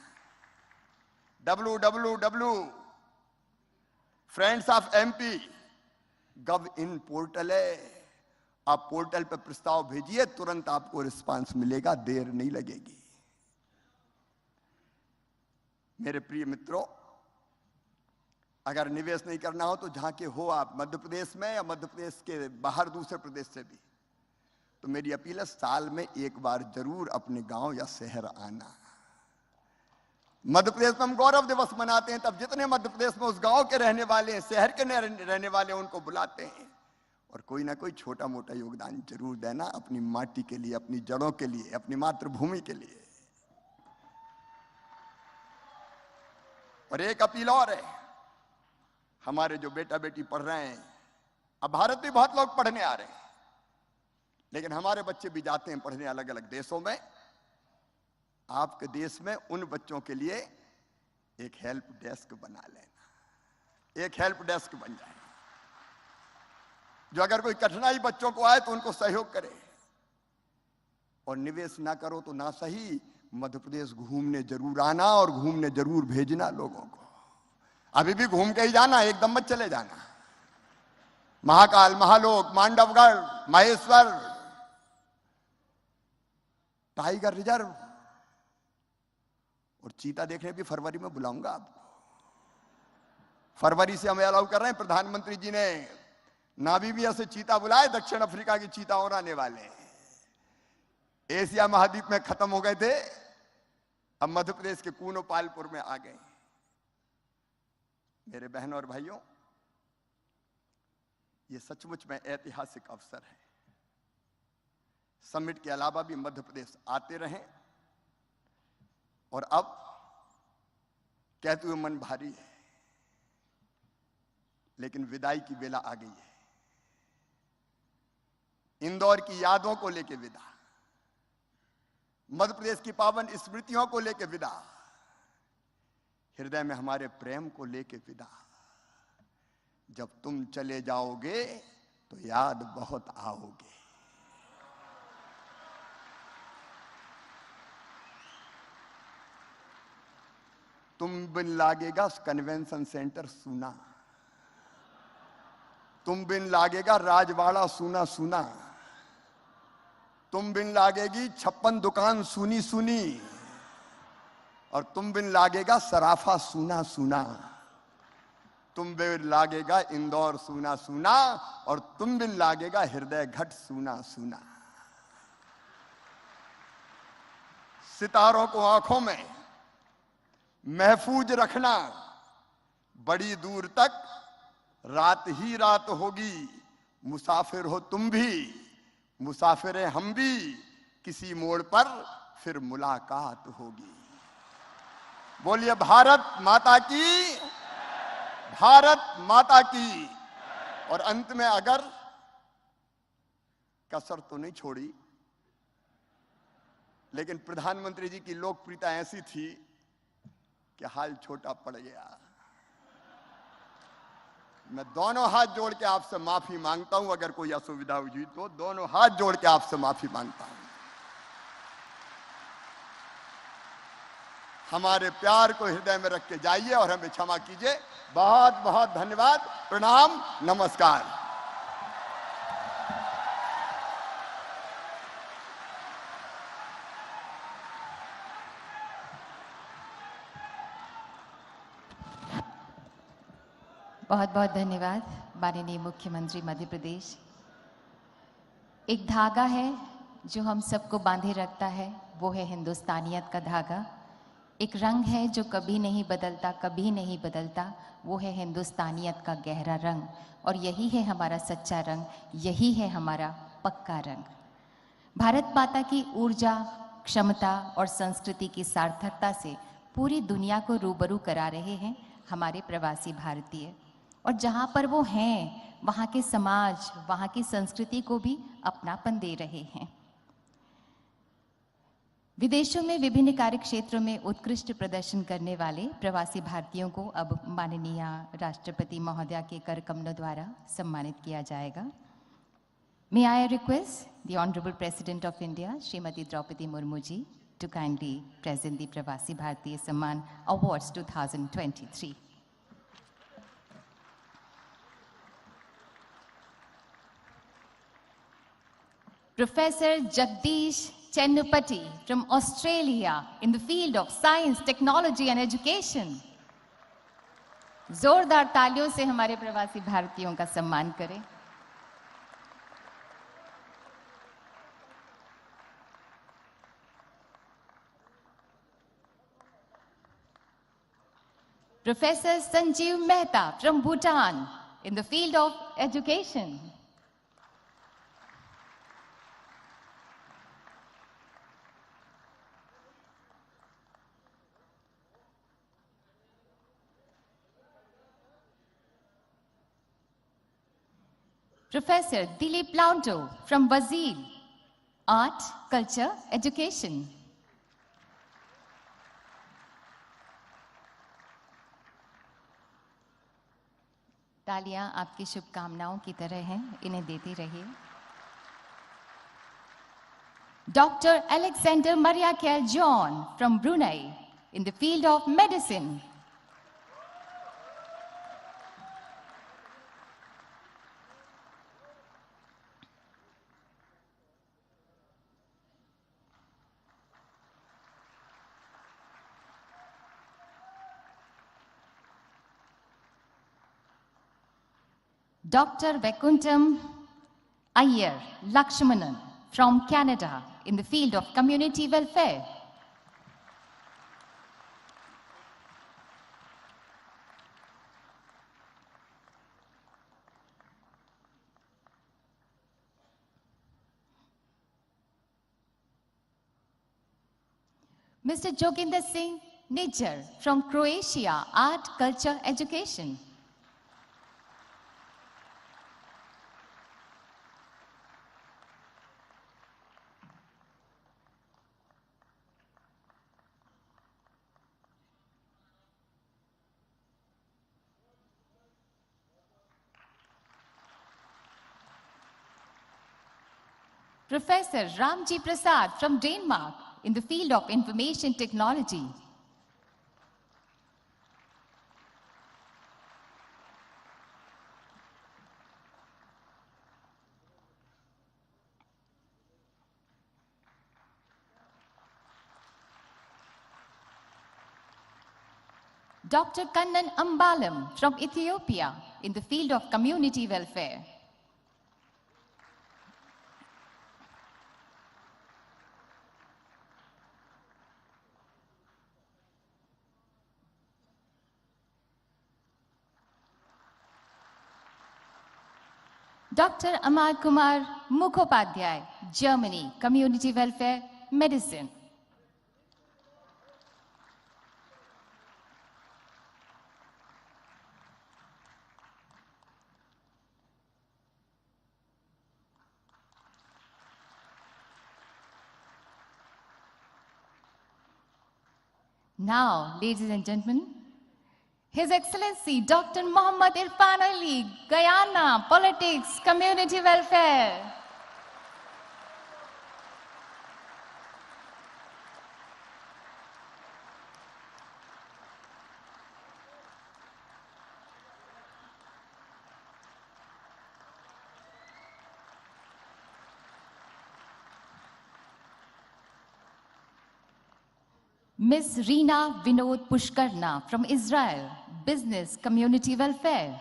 www.friendsofmp.gov.in पोर्टल है। आप पोर्टल पे प्रस्ताव भेजिए, तुरंत आपको रिस्पांस मिलेगा, देर नहीं लगेगी। मेरे प्रिय मित्रों, अगर निवेश नहीं करना हो तो जहां के हो आप, मध्य प्रदेश में या मध्य प्रदेश के बाहर दूसरे प्रदेश से भी, तो मेरी अपील है साल में एक बार जरूर अपने गांव या शहर आना। मध्य प्रदेश में हम गौरव दिवस मनाते हैं, तब जितने मध्य प्रदेश में उस गांव के रहने वाले हैं, शहर के रहने वाले हैं, उनको बुलाते हैं, और कोई ना कोई छोटा मोटा योगदान जरूर देना अपनी माटी के लिए, अपनी जड़ों के लिए, अपनी मातृभूमि के लिए। और एक अपील और है, हमारे जो बेटा बेटी पढ़ रहे हैं, अब भारत में बहुत लोग पढ़ने आ रहे हैं, लेकिन हमारे बच्चे भी जाते हैं पढ़ने अलग अलग देशों में। आपके देश में उन बच्चों के लिए एक हेल्प डेस्क बना लेना। एक हेल्प डेस्क बन जाए, जो अगर कोई कठिनाई बच्चों को आए तो उनको सहयोग करे। और निवेश ना करो तो ना सही, मध्य प्रदेश घूमने जरूर आना और घूमने जरूर भेजना लोगों को। अभी भी घूम के ही जाना, एकदम मत चले जाना। महाकाल, महालोक, मांडवगढ़, महेश्वर, टाइगर रिजर्व और चीता देखने भी फरवरी में बुलाऊंगा आपको। फरवरी से हमें अलाउ कर रहे हैं, प्रधानमंत्री जी ने नामीबिया से चीता बुलाए, दक्षिण अफ्रीका की चीता और आने वाले हैं। एशिया महाद्वीप में खत्म हो गए थे, अब मध्य प्रदेश के कूनो पालपुर में आ गए। मेरे बहनों और भाइयों, ये सचमुच में ऐतिहासिक अवसर है। समिट के अलावा भी मध्य प्रदेश आते रहें। और अब कहते हुए मन भारी है, लेकिन विदाई की बेला आ गई है। इंदौर की यादों को लेके विदा, मध्य प्रदेश की पावन स्मृतियों को लेके विदा, हृदय में हमारे प्रेम को लेके विदा। जब तुम चले जाओगे तो याद बहुत आओगे। तुम बिन लागेगा कन्वेंशन सेंटर सूना, तुम बिन लागेगा राजवाड़ा सूना सूना, तुम बिन लागेगी 56 दुकान सूनी सूनी, और तुम बिन लागेगा सराफा सूना सूना, तुम बिन लागेगा इंदौर सूना सूना, और तुम बिन लागेगा हृदय घट सूना सूना। सितारों को आंखों में महफूज रखना, बड़ी दूर तक रात ही रात होगी। मुसाफिर हो तुम भी, मुसाफिर हैं हम भी, किसी मोड़ पर फिर मुलाकात होगी। बोलिए भारत माता की, भारत माता की। और अंत में अगर कसर तो नहीं छोड़ी, लेकिन प्रधानमंत्री जी की लोकप्रियता ऐसी थी कि हाल छोटा पड़ गया। मैं दोनों हाथ जोड़ के आपसे माफी मांगता हूं, अगर कोई असुविधा हुई तो दोनों हाथ जोड़ के आपसे माफी मांगता हूं। हमारे प्यार को हृदय में रख के जाइए और हमें क्षमा कीजिए। बहुत बहुत धन्यवाद, प्रणाम, नमस्कार। बहुत बहुत धन्यवाद माननीय मुख्यमंत्री मध्य प्रदेश। एक धागा है जो हम सबको बांधे रखता है, वो है हिंदुस्तानियत का धागा। एक रंग है जो कभी नहीं बदलता, कभी नहीं बदलता, वो है हिंदुस्तानियत का गहरा रंग। और यही है हमारा सच्चा रंग, यही है हमारा पक्का रंग। भारत माता की ऊर्जा, क्षमता और संस्कृति की सार्थकता से पूरी दुनिया को रूबरू करा रहे हैं हमारे प्रवासी भारतीय। और जहाँ पर वो हैं, वहाँ के समाज, वहाँ की संस्कृति को भी अपनापन दे रहे हैं। विदेशों में विभिन्न कार्य क्षेत्रों में उत्कृष्ट प्रदर्शन करने वाले प्रवासी भारतीयों को अब माननीय राष्ट्रपति महोदया के कर कमलों द्वारा सम्मानित किया जाएगा। May I request the Honorable President of India, Srimati Draupadi Murmu ji, to kindly present the Pravasi Bharatiya Samman Awards 2023. Professor Jagdish Chennupati from Australia in the field of science, technology and education. जोरदार तालियों से हमारे प्रवासी भारतीयों का सम्मान करें। Professor Sanjeev Mehta from Bhutan in the field of education. Professor Dilip Launto from Brazil, Art, Culture, Education. तालियां आपकी शुभकामनाओं की तरह हैं, इन्हें देते रहिए। Dr. Alexander Mariakel John from Brunei in the field of medicine. Dr. Vaikuntham Iyer Lakshmanan from Canada in the field of community welfare. Mr. Joginder Singh Nijjar from Croatia, Art, Culture, Education. Professor Ramji Prasad from Denmark in the field of information technology. Dr. Kannan Ambalam from Ethiopia in the field of community welfare. Dr. Amar Kumar Mukhopadhyay, Germany, Community Welfare, Medicine. Now, ladies and gentlemen, His Excellency Dr. Muhammad Irfan Ali, Guyana, Politics, Community Welfare. Ms. Reena Vinod Pushkarna from Israel, Business, Community Welfare.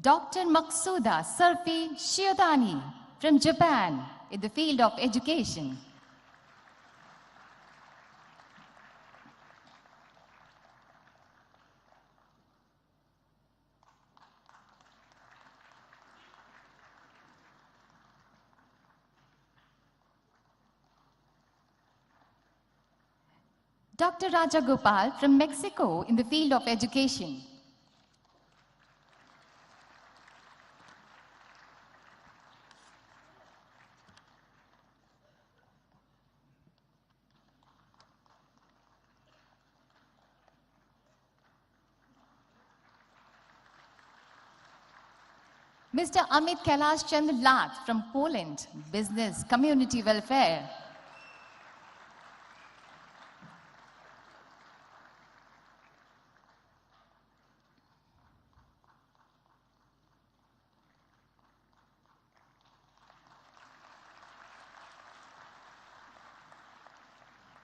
Dr. Maksuda Sarfi Shiodani from Japan in the field of education. Dr. Raja Gopal from Mexico in the field of education. Mr. Amit Kailash Chandr Lath from Poland, Business Community Welfare.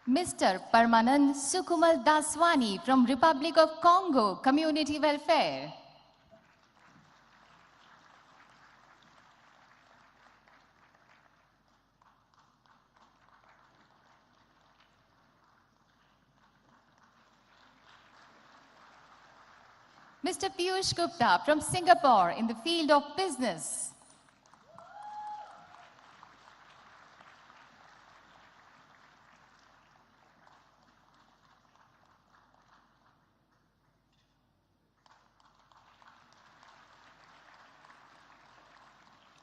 Mr. Parmanand Sukumal Daswani from Republic of Congo, Community Welfare. Mr. Piyush Gupta from Singapore in the field of business.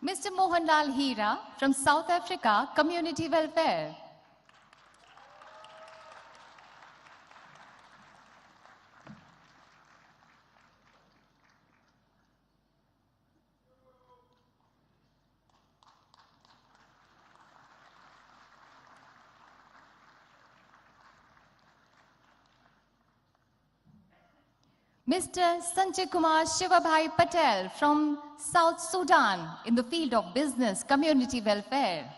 Mr. Mohanlal Hira from South Africa, Community Welfare. Mr. Sanjay Kumar Shivabhai Patel from South Sudan in the field of business community welfare.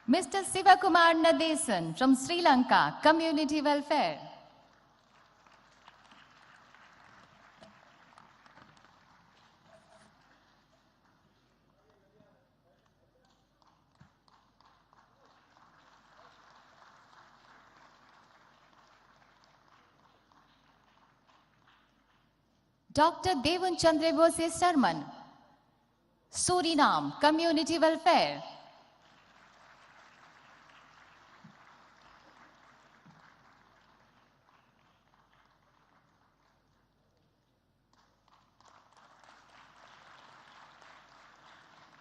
Mr. Sivakumar Nadesan from Sri Lanka, community welfare. Dr. Devun Chandrebose Sarman, Suriname, community welfare.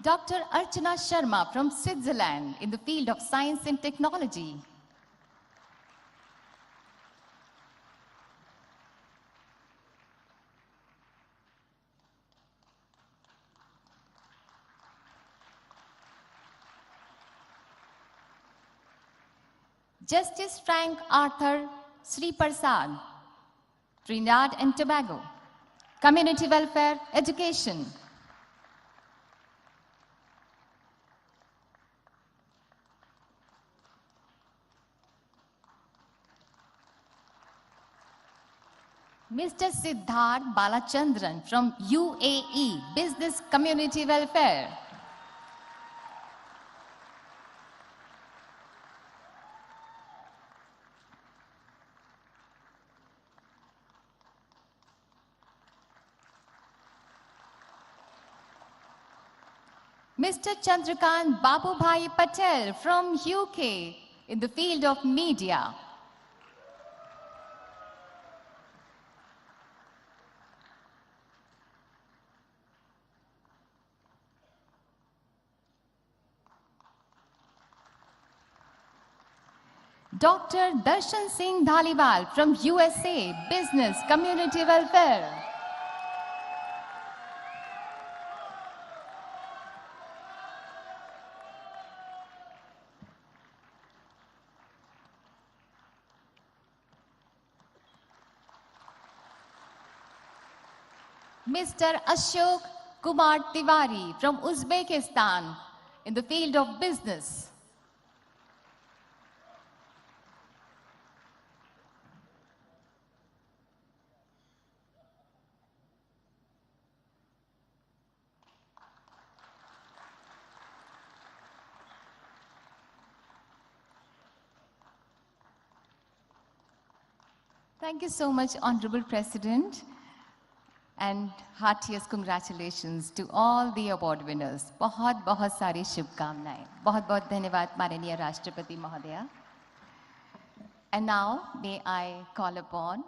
Dr. Archana Sharma from Switzerland in the field of science and technology. Justice Frank Arthur Sri Prasad, Trinidad and Tobago, community welfare, education. Mr. Siddharth Balachandran from UAE, Business Community Welfare. Mr. Chandrakant Babubhai Patel from UK in the field of media. Dr. Darshan Singh Dhaliwal from USA, Business Community Welfare. Mr. Ashok Kumar Tiwari from Uzbekistan in the field of business. Thank you so much, Honorable President, and heartiest congratulations to all the award winners. बहुत बहुत सारी शुभकामनाएं. बहुत बहुत धन्यवाद माननीय राष्ट्रपति महोदया. And now may I call upon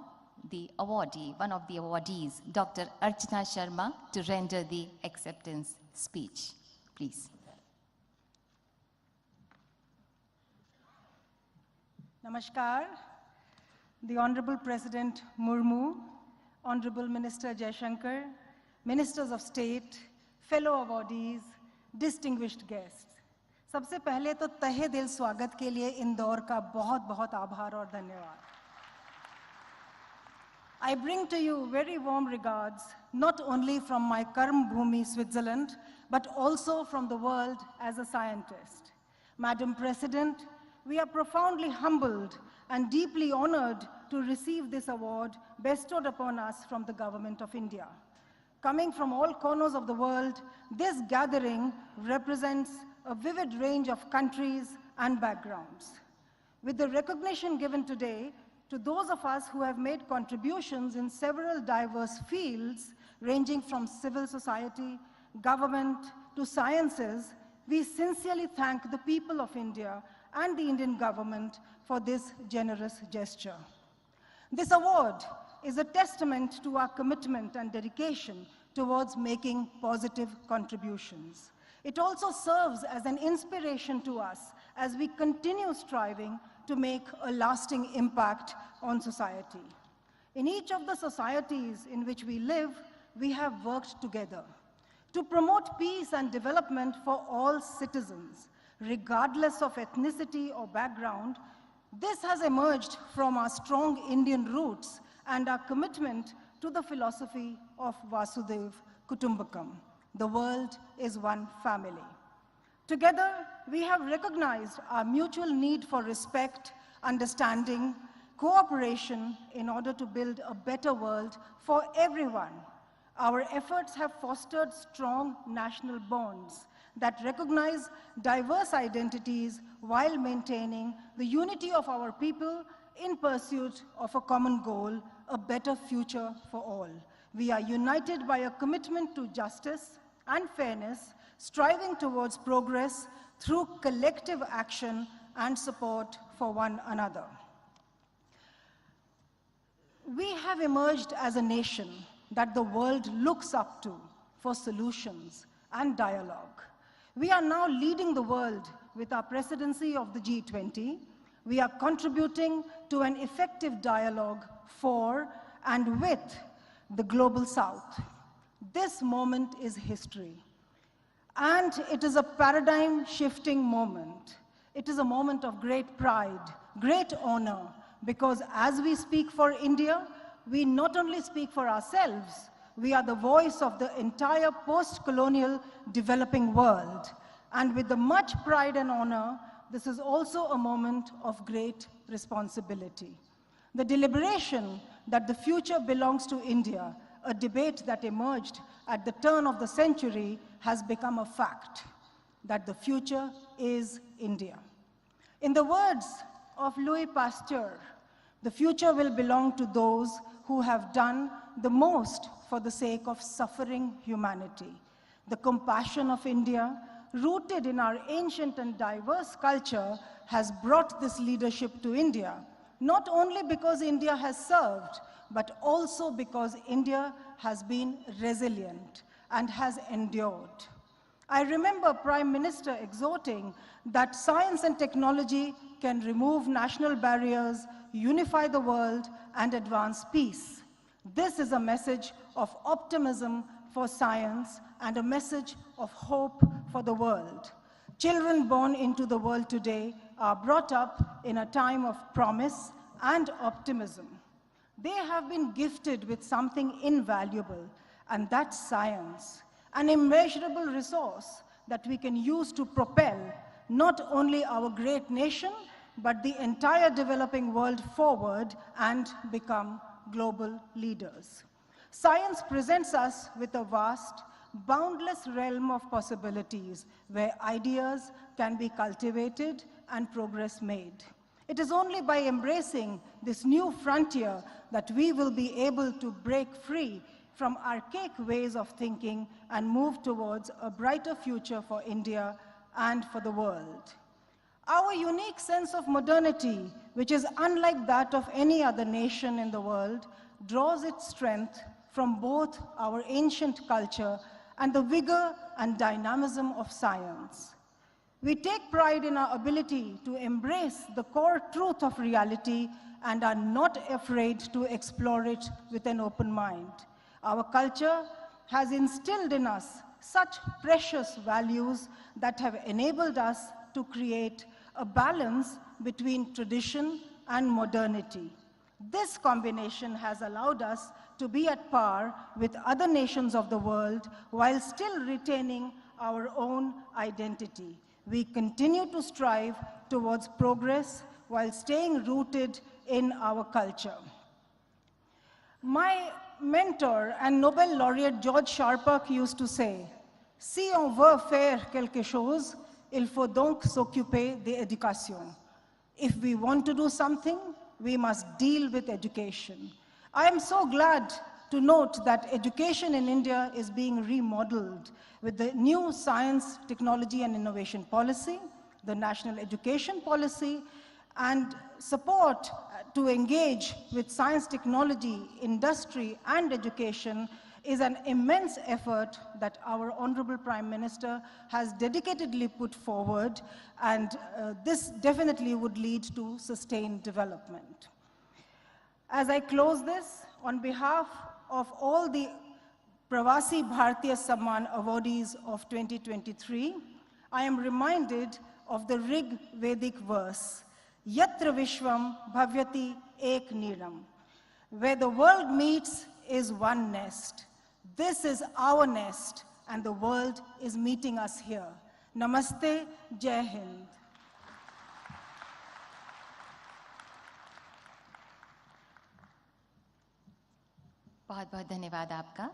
the awardee, one of the awardees, Dr. Archana Sharma, to render the acceptance speech. Please. Namaskar. The Honorable President Murmu, Honorable Minister Jaishankar, Ministers of State, fellow awardees, distinguished guests. सबसे पहले तो तहे दिल स्वागत के लिए इंदौर का बहुत बहुत आभार और धन्यवाद. I bring to you very warm regards, not only from my Karm Bhumi, Switzerland, but also from the world as a scientist. Madam President, we are profoundly humbled and deeply honored to receive this award bestowed upon us from the Government of India. Coming from all corners of the world, this gathering represents a vivid range of countries and backgrounds. With the recognition given today to those of us who have made contributions in several diverse fields, ranging from civil society, government, to sciences, we sincerely thank the people of India and the Indian government for this generous gesture. This award is a testament to our commitment and dedication towards making positive contributions. It also serves as an inspiration to us as we continue striving to make a lasting impact on society. In each of the societies in which we live, we have worked together to promote peace and development for all citizens, regardless of ethnicity or background. This has emerged from our strong Indian roots and our commitment to the philosophy of Vasudhaiva Kutumbakam. The world is one family. Together, we have recognized our mutual need for respect, understanding, cooperation in order to build a better world for everyone. Our efforts have fostered strong national bonds that recognize diverse identities while maintaining the unity of our people in pursuit of a common goal, a better future for all. We are united by a commitment to justice and fairness, striving towards progress through collective action and support for one another. We have emerged as a nation that the world looks up to for solutions and dialogue. We are now leading the world with our presidency of the G20. We are contributing to an effective dialogue for and with the global South. This moment is history, and it is a paradigm-shifting moment. It is a moment of great pride, great honor, because as we speak for India, we not only speak for ourselves, we are the voice of the entire post-colonial developing world. And with the much pride and honor, this is also a moment of great responsibility. The deliberation that the future belongs to India, a debate that emerged at the turn of the century, has become a fact, that the future is India. In the words of Louis Pasteur, the future will belong to those who have done the most for the sake of suffering humanity. The compassion of India, rooted in our ancient and diverse culture, has brought this leadership to India, not only because India has served, but also because India has been resilient and has endured. I remember Prime Minister exhorting that science and technology can remove national barriers, unify the world, and advance peace. This is a message of optimism for science and a message of hope for the world. Children born into the world today are brought up in a time of promise and optimism. They have been gifted with something invaluable, and that's science. an immeasurable resource that we can use to propel not only our great nation, but the entire developing world forward and become global leaders. Science presents us with a vast, boundless realm of possibilities where ideas can be cultivated and progress made. It is only by embracing this new frontier that we will be able to break free from archaic ways of thinking and move towards a brighter future for India and for the world. Our unique sense of modernity, which is unlike that of any other nation in the world, draws its strength from both our ancient culture and the vigor and dynamism of science. We take pride in our ability to embrace the core truth of reality and are not afraid to explore it with an open mind. Our culture has instilled in us such precious values that have enabled us to create a balance between tradition and modernity. This combination has allowed us to be at par with other nations of the world while still retaining our own identity. We continue to strive towards progress while staying rooted in our culture. My mentor and Nobel laureate George Sharpak used to say, "Si on veut faire quelque chose, il faut donc s'occuper de l'éducation." If we want to do something, we must deal with education. I am so glad to note that education in India is being remodeled with the new Science, Technology and Innovation Policy, the National Education Policy, and support to engage with science, technology, industry, and education is an immense effort that our Honorable Prime Minister has dedicatedly put forward, and this definitely would lead to sustained development. As I close this, on behalf of all the Pravasi Bharatiya Samman awardees of 2023, I am reminded of the Rig Vedic verse, Yatra Vishwam Bhavyati Ek Niram. Where the world meets is one nest. This is our nest, and the world is meeting us here. Namaste, Jai Hind. बहुत-बहुत धन्यवाद आपका.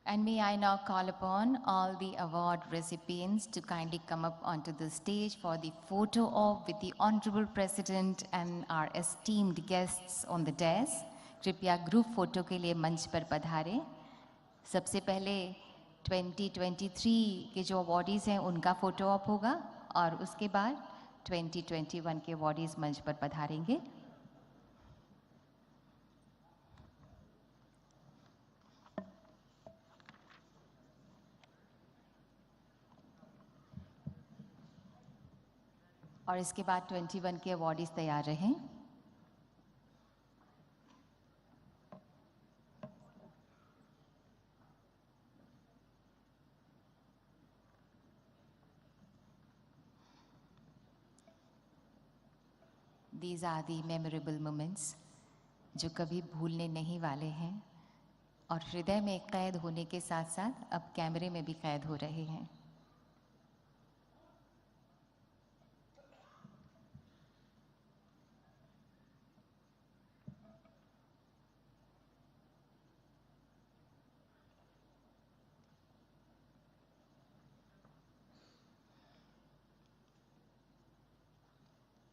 And may I now call upon all the award recipients to kindly come up onto the stage for the photo op with the Honorable President and our esteemed guests on the dais. कृपया group photo के लिए मंच पर पधारें. सबसे पहले 2023 के जो awardees हैं उनका फोटो ऑप होगा और उसके बाद 2021 के अवॉर्डीज़ मंच पर पधारेंगे. और इसके बाद 21 के अवॉर्डीज़ तैयार रहें. These are the memorable moments जो कभी भूलने नहीं वाले हैं और हृदय में कैद होने के साथ साथ अब कैमरे में भी कैद हो रहे हैं.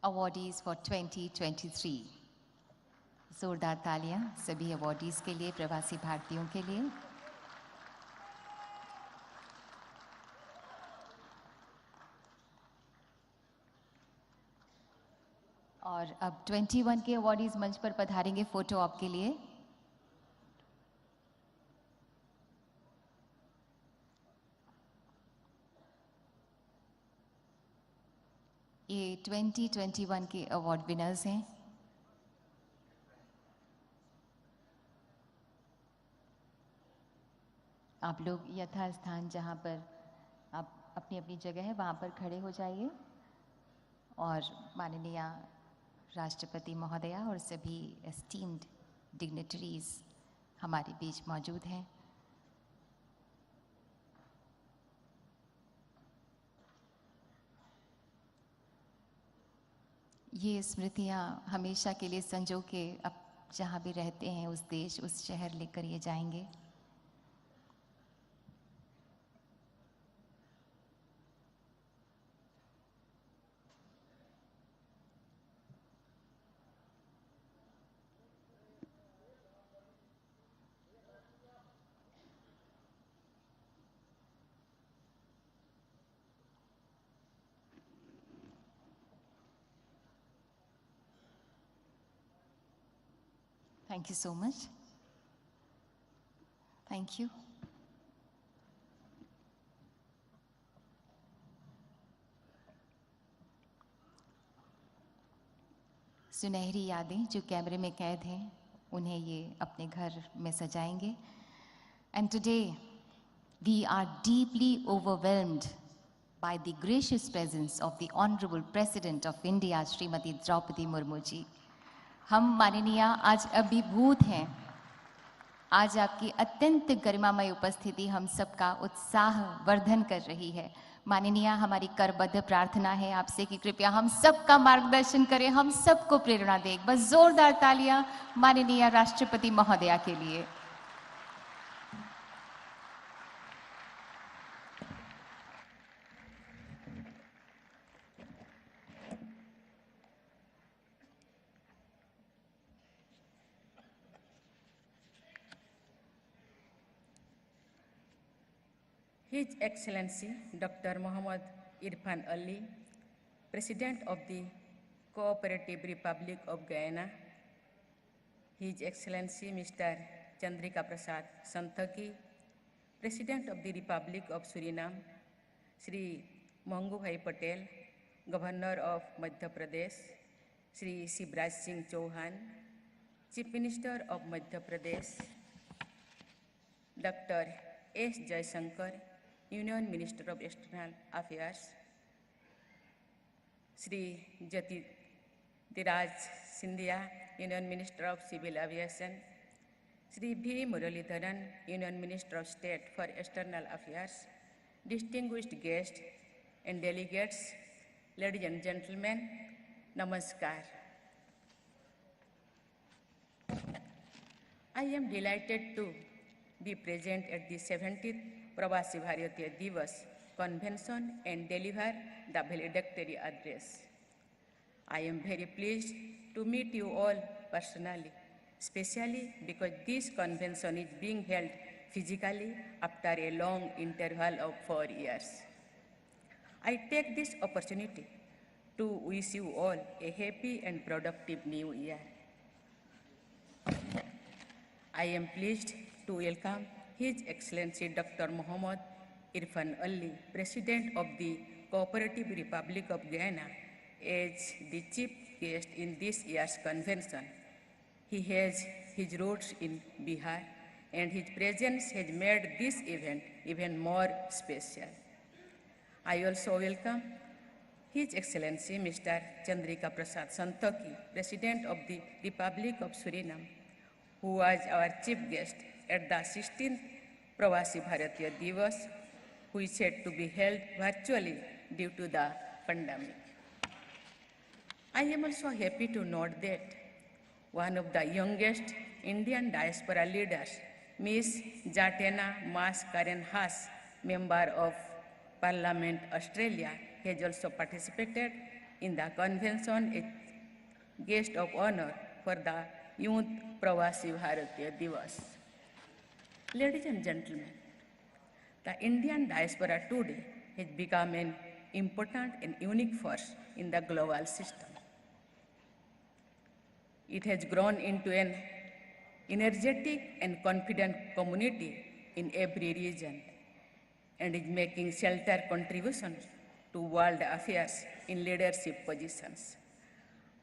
Awardees for 2023. जोरदार तालियां सभी अवॉर्डीज के लिए, प्रवासी भारतीयों के लिए. और अब 21 के अवॉर्डीज मंच पर पधारेंगे फोटो ऑप के लिए. ये 2021 के अवार्ड विनर्स हैं. आप लोग यथास्थान जहाँ पर आप अपनी अपनी जगह है वहाँ पर खड़े हो जाइए और माननीय राष्ट्रपति महोदया और सभी एस्टीम्ड डिग्निटरीज हमारे बीच मौजूद हैं. ये स्मृतियाँ हमेशा के लिए संजो के अब जहाँ भी रहते हैं उस देश उस शहर लेकर ये जाएंगे। Thank you so much. Thank you. सुनहरी यादें जो कैमरे में कैद हैं उन्हें ये अपने घर में सजाएंगे। And today we are deeply overwhelmed by the gracious presence of the Honorable President of India, Srimati Draupadi Murmu ji. हम माननीय आज अभिभूत हैं। आज आपकी अत्यंत गरिमामय उपस्थिति हम सबका उत्साह वर्धन कर रही है। माननीय हमारी करबद्ध प्रार्थना है आपसे कि कृपया हम सबका मार्गदर्शन करें, हम सबको प्रेरणा दें। बस जोरदार तालियां माननीय राष्ट्रपति महोदया के लिए। His Excellency Dr. Muhammad Irfan Ali, President of the Cooperative Republic of Guyana, His Excellency Mr. Chandrika Prasad Santokhi, President of the Republic of Suriname, Sri Mangu Bhai Patel, Governor of Madhya Pradesh, Sri Shivraj Singh Chauhan, Chief Minister of Madhya Pradesh, Dr. S. Jaishankar, Union Minister of External Affairs, Sri Jyotiraj Scindia, Union Minister of Civil Aviation, Sri V. Muralidharan, Union Minister of State for External Affairs, distinguished guests and delegates, ladies and gentlemen, Namaskar. I am delighted to be present at the 70th Pravasi Bharatiya Divas convention and deliver the valedictory address. I am very pleased to meet you all personally, especially because this convention is being held physically after a long interval of 4 years. I take this opportunity to wish you all a happy and productive new year. I am pleased to welcome His Excellency Dr. Muhammad Irfan Ali, President of the Cooperative Republic of Guyana, as the chief guest in this year's convention. He has his roots in Bihar, and his presence has made this event even more special. I also welcome His Excellency Mr. Chandrika Prasad Santokhi, President of the Republic of Suriname, who was our chief guest at the 16th Pravasi Bharatiya Divas, which had to be held virtually due to the pandemic. I am also happy to note that one of the youngest Indian diaspora leaders, Ms. Jatena Mas Karen Haas, Member of Parliament Australia, has also participated in the convention as guest of honor for the Youth Pravasi Bharatiya Divas. Ladies and gentlemen, the Indian diaspora today has become an important and unique force in the global system. It has grown into an energetic and confident community in every region and is making sheltered contributions to world affairs in leadership positions.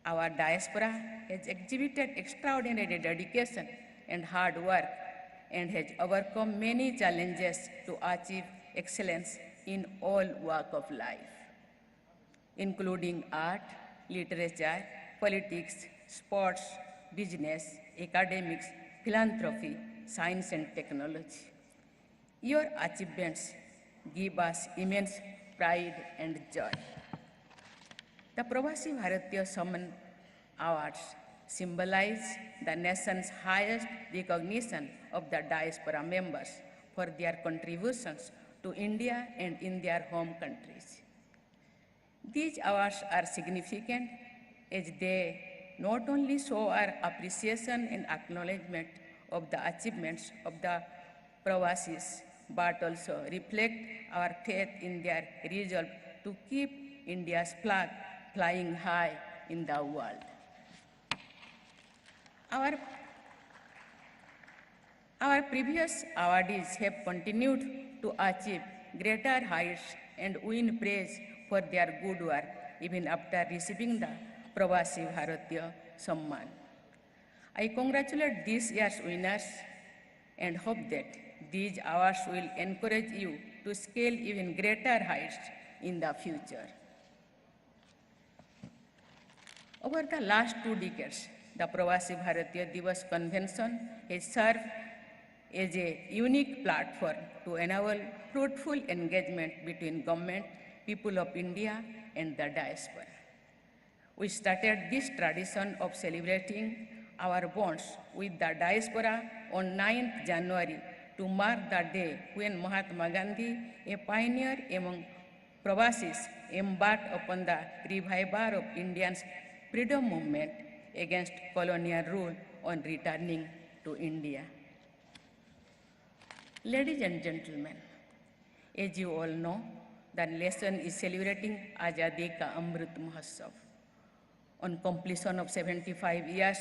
Our diaspora has exhibited extraordinary dedication and hard work and has overcome many challenges to achieve excellence in all walks of life, including art, literature, politics, sports, business, academics, philanthropy, science and technology. Your achievements give us immense pride and joy. The Pravasi Bharatiya Samman Awards symbolize the nation's highest recognition of the diaspora members for their contributions to India and in their home countries. These awards are significant as they not only show our appreciation and acknowledgement of the achievements of the Pravasis, but also reflect our faith in their resolve to keep India's flag flying high in the world. Our previous awardees have continued to achieve greater heights and win praise for their good work even after receiving the Pravasi Bharatiya Samman. I congratulate this year's winners and hope that these awards will encourage you to scale even greater heights in the future. Over the last 2 decades, the Pravasi Bharatiya Divas Convention has served as a unique platform to enable fruitful engagement between government, people of India, and the diaspora. We started this tradition of celebrating our bonds with the diaspora on 9th January to mark the day when Mahatma Gandhi, a pioneer among Pravasis, embarked upon the revival of Indians' freedom movement against colonial rule on returning to India. Ladies and gentlemen, as you all know, the nation is celebrating Azadi Ka Amrit Mahotsav on completion of 75 years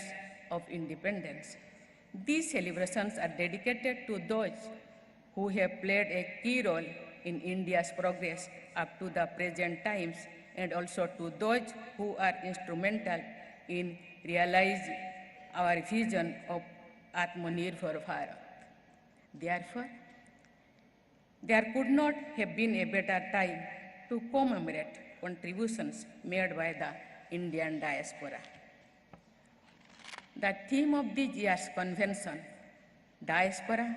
of independence. These celebrations are dedicated to those who have played a key role in India's progress up to the present times, and also to those who are instrumental in realizing our vision of Atmanirbhar Bharat. Therefore, there could not have been a better time to commemorate contributions made by the Indian diaspora. The theme of this year's convention, Diaspora,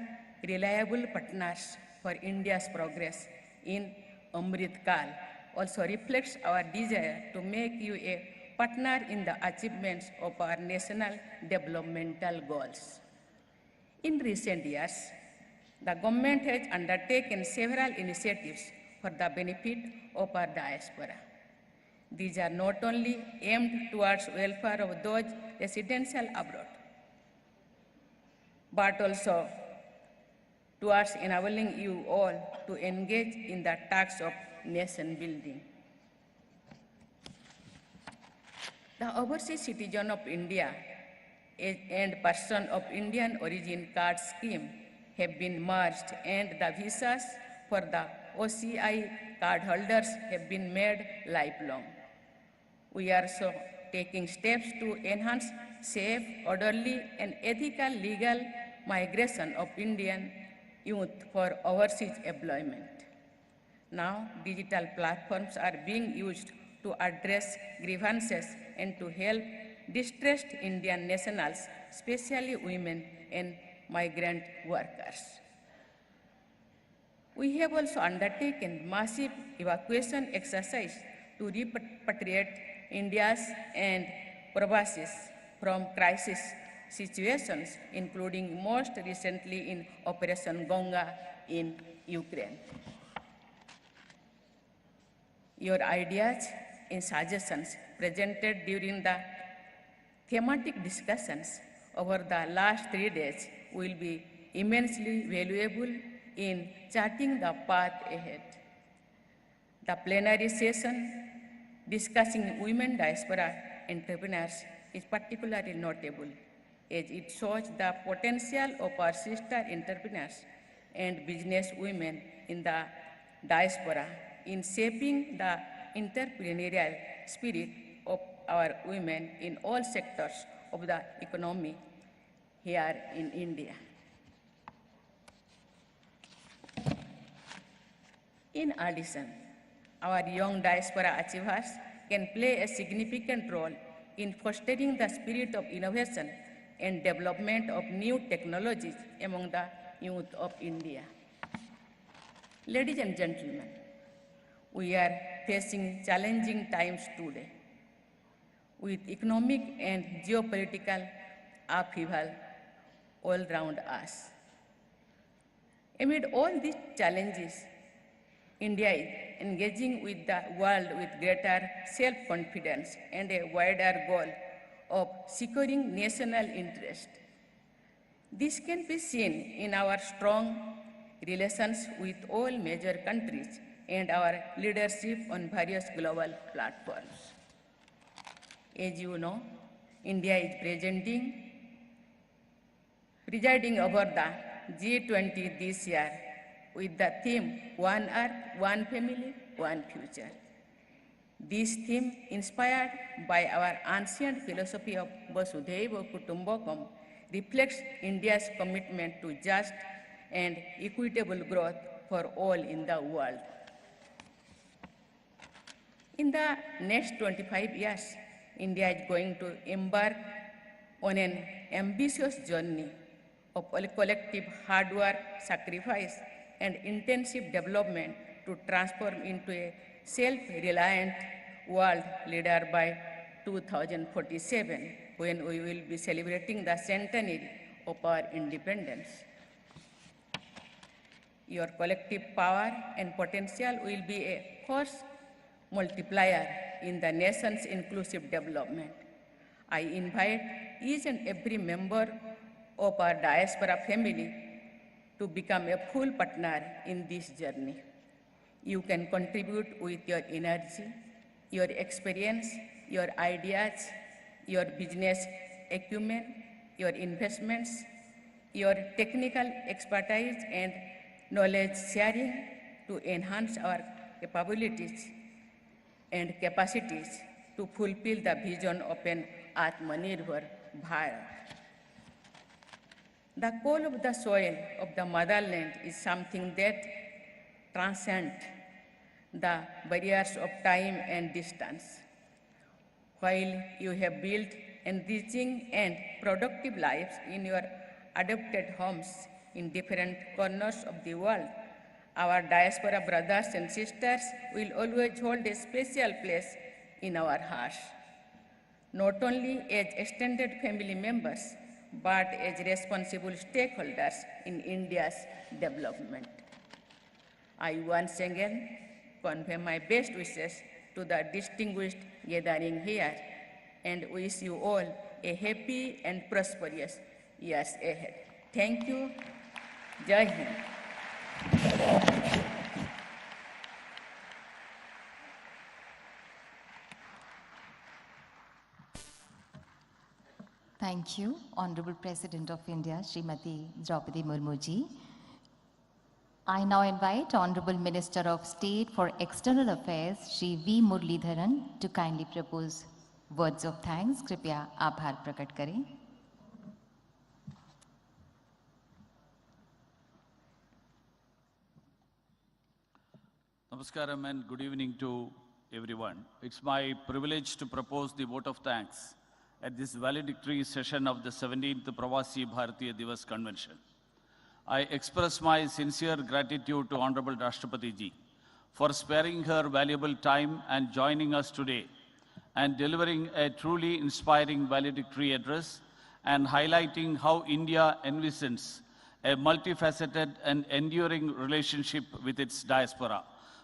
Reliable Partners for India's Progress in Amrit Kal, also reflects our desire to make you a partner in the achievements of our national developmental goals. In recent years, the government has undertaken several initiatives for the benefit of our diaspora. These are not only aimed towards welfare of those residential abroad, but also towards enabling you all to engage in the tasks of nation building. The overseas citizen of India and person of Indian origin card scheme have been merged, and the visas for the OCI cardholders have been made lifelong. We are also taking steps to enhance safe, orderly, and ethical legal migration of Indian youth for overseas employment. Now, digital platforms are being used to address grievances and to help distressed Indian nationals, especially women and migrant workers. We have also undertaken massive evacuation exercise to repatriate India's and Pravasis from crisis situations, including most recently in Operation Ganga in Ukraine. Your ideas and suggestions presented during the thematic discussions over the last 3 days will be immensely valuable in charting the path ahead. The plenary session discussing women diaspora entrepreneurs is particularly notable, as it shows the potential of our sister entrepreneurs and business women in the diaspora in shaping the entrepreneurial spirit of our women in all sectors of the economy here in India. In addition, our young diaspora achievers can play a significant role in fostering the spirit of innovation and development of new technologies among the youth of India. Ladies and gentlemen, we are facing challenging times today, with economic and geopolitical upheaval all around us. Amid all these challenges, India is engaging with the world with greater self-confidence and a wider goal of securing national interest. This can be seen in our strong relations with all major countries and our leadership on various global platforms. As you know, India is presiding over the G20 this year with the theme, One Earth, One Family, One Future. This theme, inspired by our ancient philosophy of Vasudhaiva Kutumbakam, reflects India's commitment to just and equitable growth for all in the world. In the next 25 years, India is going to embark on an ambitious journey of collective hard work, sacrifice, and intensive development to transform into a self-reliant world leader by 2047, when we will be celebrating the centenary of our independence. Your collective power and potential will be a force multiplier in the nation's inclusive development. I invite each and every member of our diaspora family to become a full partner in this journey. You can contribute with your energy, your experience, your ideas, your business acumen, your investments, your technical expertise and knowledge sharing to enhance our capabilities and capacities to fulfill the vision of an Atmanirbhar Bharat. The call of the soil of the motherland is something that transcends the barriers of time and distance. While you have built enriching and productive lives in your adopted homes in different corners of the world, our diaspora brothers and sisters will always hold a special place in our hearts, not only as extended family members, but as responsible stakeholders in India's development. I once again convey my best wishes to the distinguished gathering here and wish you all a happy and prosperous years ahead. Thank you. Jai Hind. Thank you, Honorable President of India, Srimati Draupadi Murmu ji. I now invite Honorable Minister of State for External Affairs, Shri V. Muralidharan, to kindly propose words of thanks. Kripya आभार प्रकट करें. Namaskaram and good evening to everyone. It's my privilege to propose the vote of thanks at this valedictory session of the 17th Pravasi Bharatiya Divas Convention. I express my sincere gratitude to Honorable Rashtrapati Ji for sparing her valuable time and joining us today and delivering a truly inspiring valedictory address and highlighting how India envisions a multifaceted and enduring relationship with its diaspora.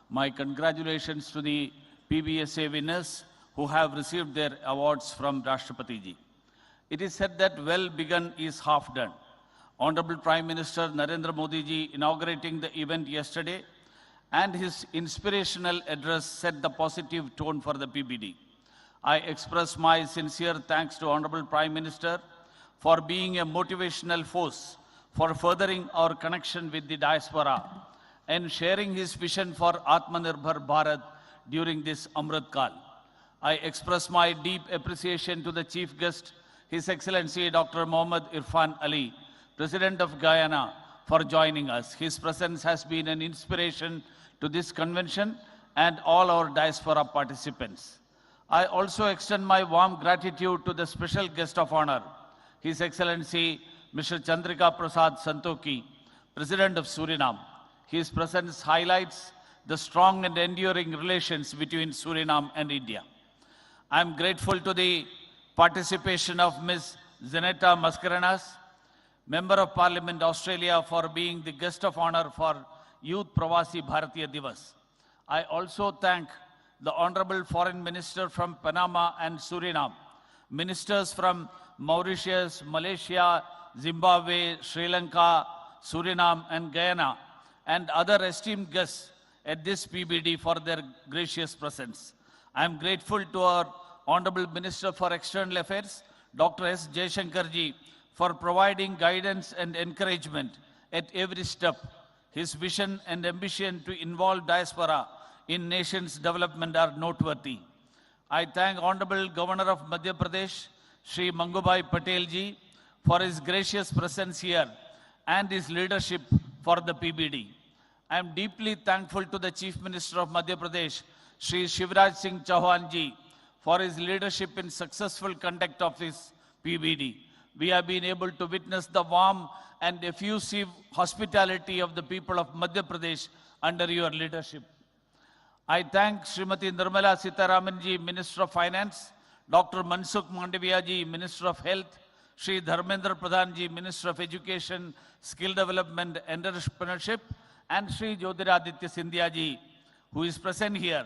My congratulations to the PBSA winners who have received their awards from Rashtrapati Ji. It is said that well begun is half done. Honorable Prime Minister Narendra Modi Ji inaugurating the event yesterday and his inspirational address set the positive tone for the PBD. I express my sincere thanks to Honorable Prime Minister for being a motivational force for furthering our connection with the diaspora and sharing his vision for Atmanirbhar Bharat during this Amrit Kal. I express my deep appreciation to the Chief Guest, His Excellency Dr. Mohammad Irfan Ali, President of Guyana, for joining us. His presence has been an inspiration to this convention and all our diaspora participants. I also extend my warm gratitude to the special guest of honor, His Excellency Mr. Chandrika Prasad Santokhi, President of Suriname. His presence highlights the strong and enduring relations between Suriname and India. I'm grateful to the participation of Ms. Zeneta Mascarenas, Member of Parliament, Australia, for being the guest of honor for Youth Pravasi Bharatiya Divas. I also thank the Honorable Foreign Minister from Panama and Suriname, ministers from Mauritius, Malaysia, Zimbabwe, Sri Lanka, Suriname, and Guyana, and other esteemed guests at this PBD for their gracious presence. I am grateful to our Honorable Minister for External Affairs, Dr. S. Jaishankarji, for providing guidance and encouragement at every step. His vision and ambition to involve diaspora in nation's development are noteworthy. I thank Honorable Governor of Madhya Pradesh, Shri Mangubai Patel ji, for his gracious presence here and his leadership for the PBD. I am deeply thankful to the Chief Minister of Madhya Pradesh, Shri Shivraj Singh Chauhan ji, for his leadership in successful conduct of this PBD. We have been able to witness the warm and effusive hospitality of the people of Madhya Pradesh under your leadership. I thank Srimati Nirmala Sitharaman ji, Minister of Finance, Dr. Mansukh Mandaviya ji, Minister of Health, Shri Dharmendra Pradhan ji, Minister of Education, Skill Development and Entrepreneurship, and Shri Jyotiraditya Scindia ji, who is present here,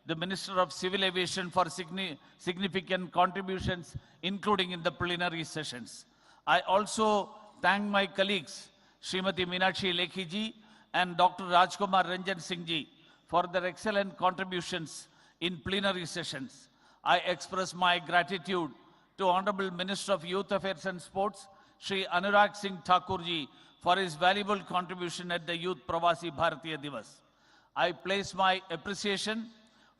the Minister of Civil Aviation, for significant contributions, including in the plenary sessions. I also thank my colleagues, Srimati Meenakshi Lekhi ji and Dr. Rajkumar Ranjan Singh ji, for their excellent contributions in plenary sessions. I express my gratitude to Honorable Minister of Youth Affairs and Sports, Shri Anurag Singh Thakur ji, for his valuable contribution at the Youth Pravasi Bharatiya Divas. I place my appreciation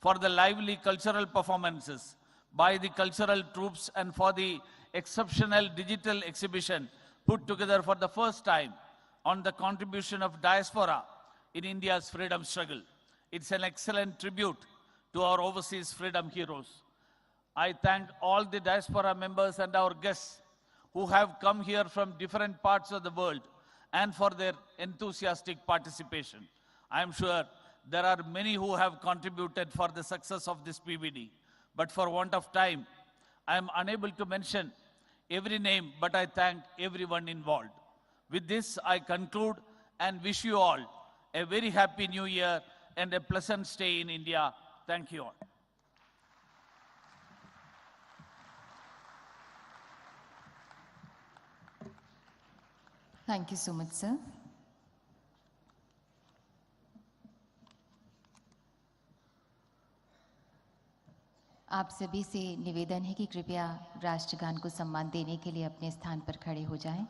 for the lively cultural performances by the cultural troops and for the exceptional digital exhibition put together for the first time on the contribution of diaspora in India's freedom struggle. It's an excellent tribute to our overseas freedom heroes. I thank all the diaspora members and our guests who have come here from different parts of the world and for their enthusiastic participation. I am sure there are many who have contributed for the success of this PBD, but for want of time, I am unable to mention every name, but I thank everyone involved. With this, I conclude and wish you all a very happy new year and a pleasant stay in India. Thank you all. Thank you so much, sir. आप सभी से निवेदन है कि कृपया राष्ट्रगान को सम्मान देने के लिए अपने स्थान पर खड़े हो जाएं।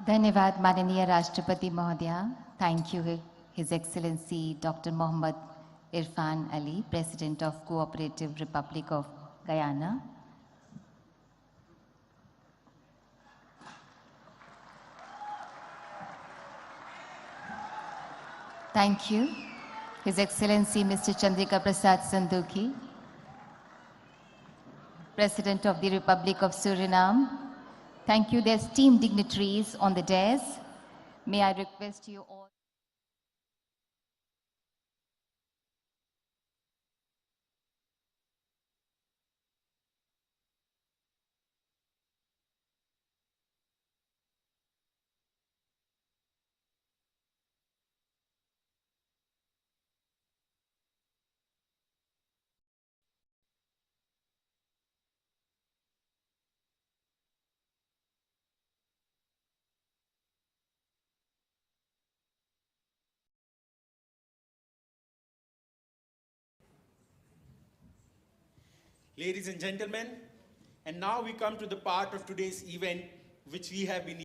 धन्यवाद माननीय राष्ट्रपति महोदया. Thank you, His Excellency Dr. Mohammed Irfan Ali, President of Cooperative Republic of Guyana. Thank you, His Excellency Mr. Chandrika Prasad Santokhi, President of the Republic of Suriname. Thank you, the esteemed dignitaries on the dais. May I request you all. ladies and gentlemen, and now we come to the part of today's event which we have been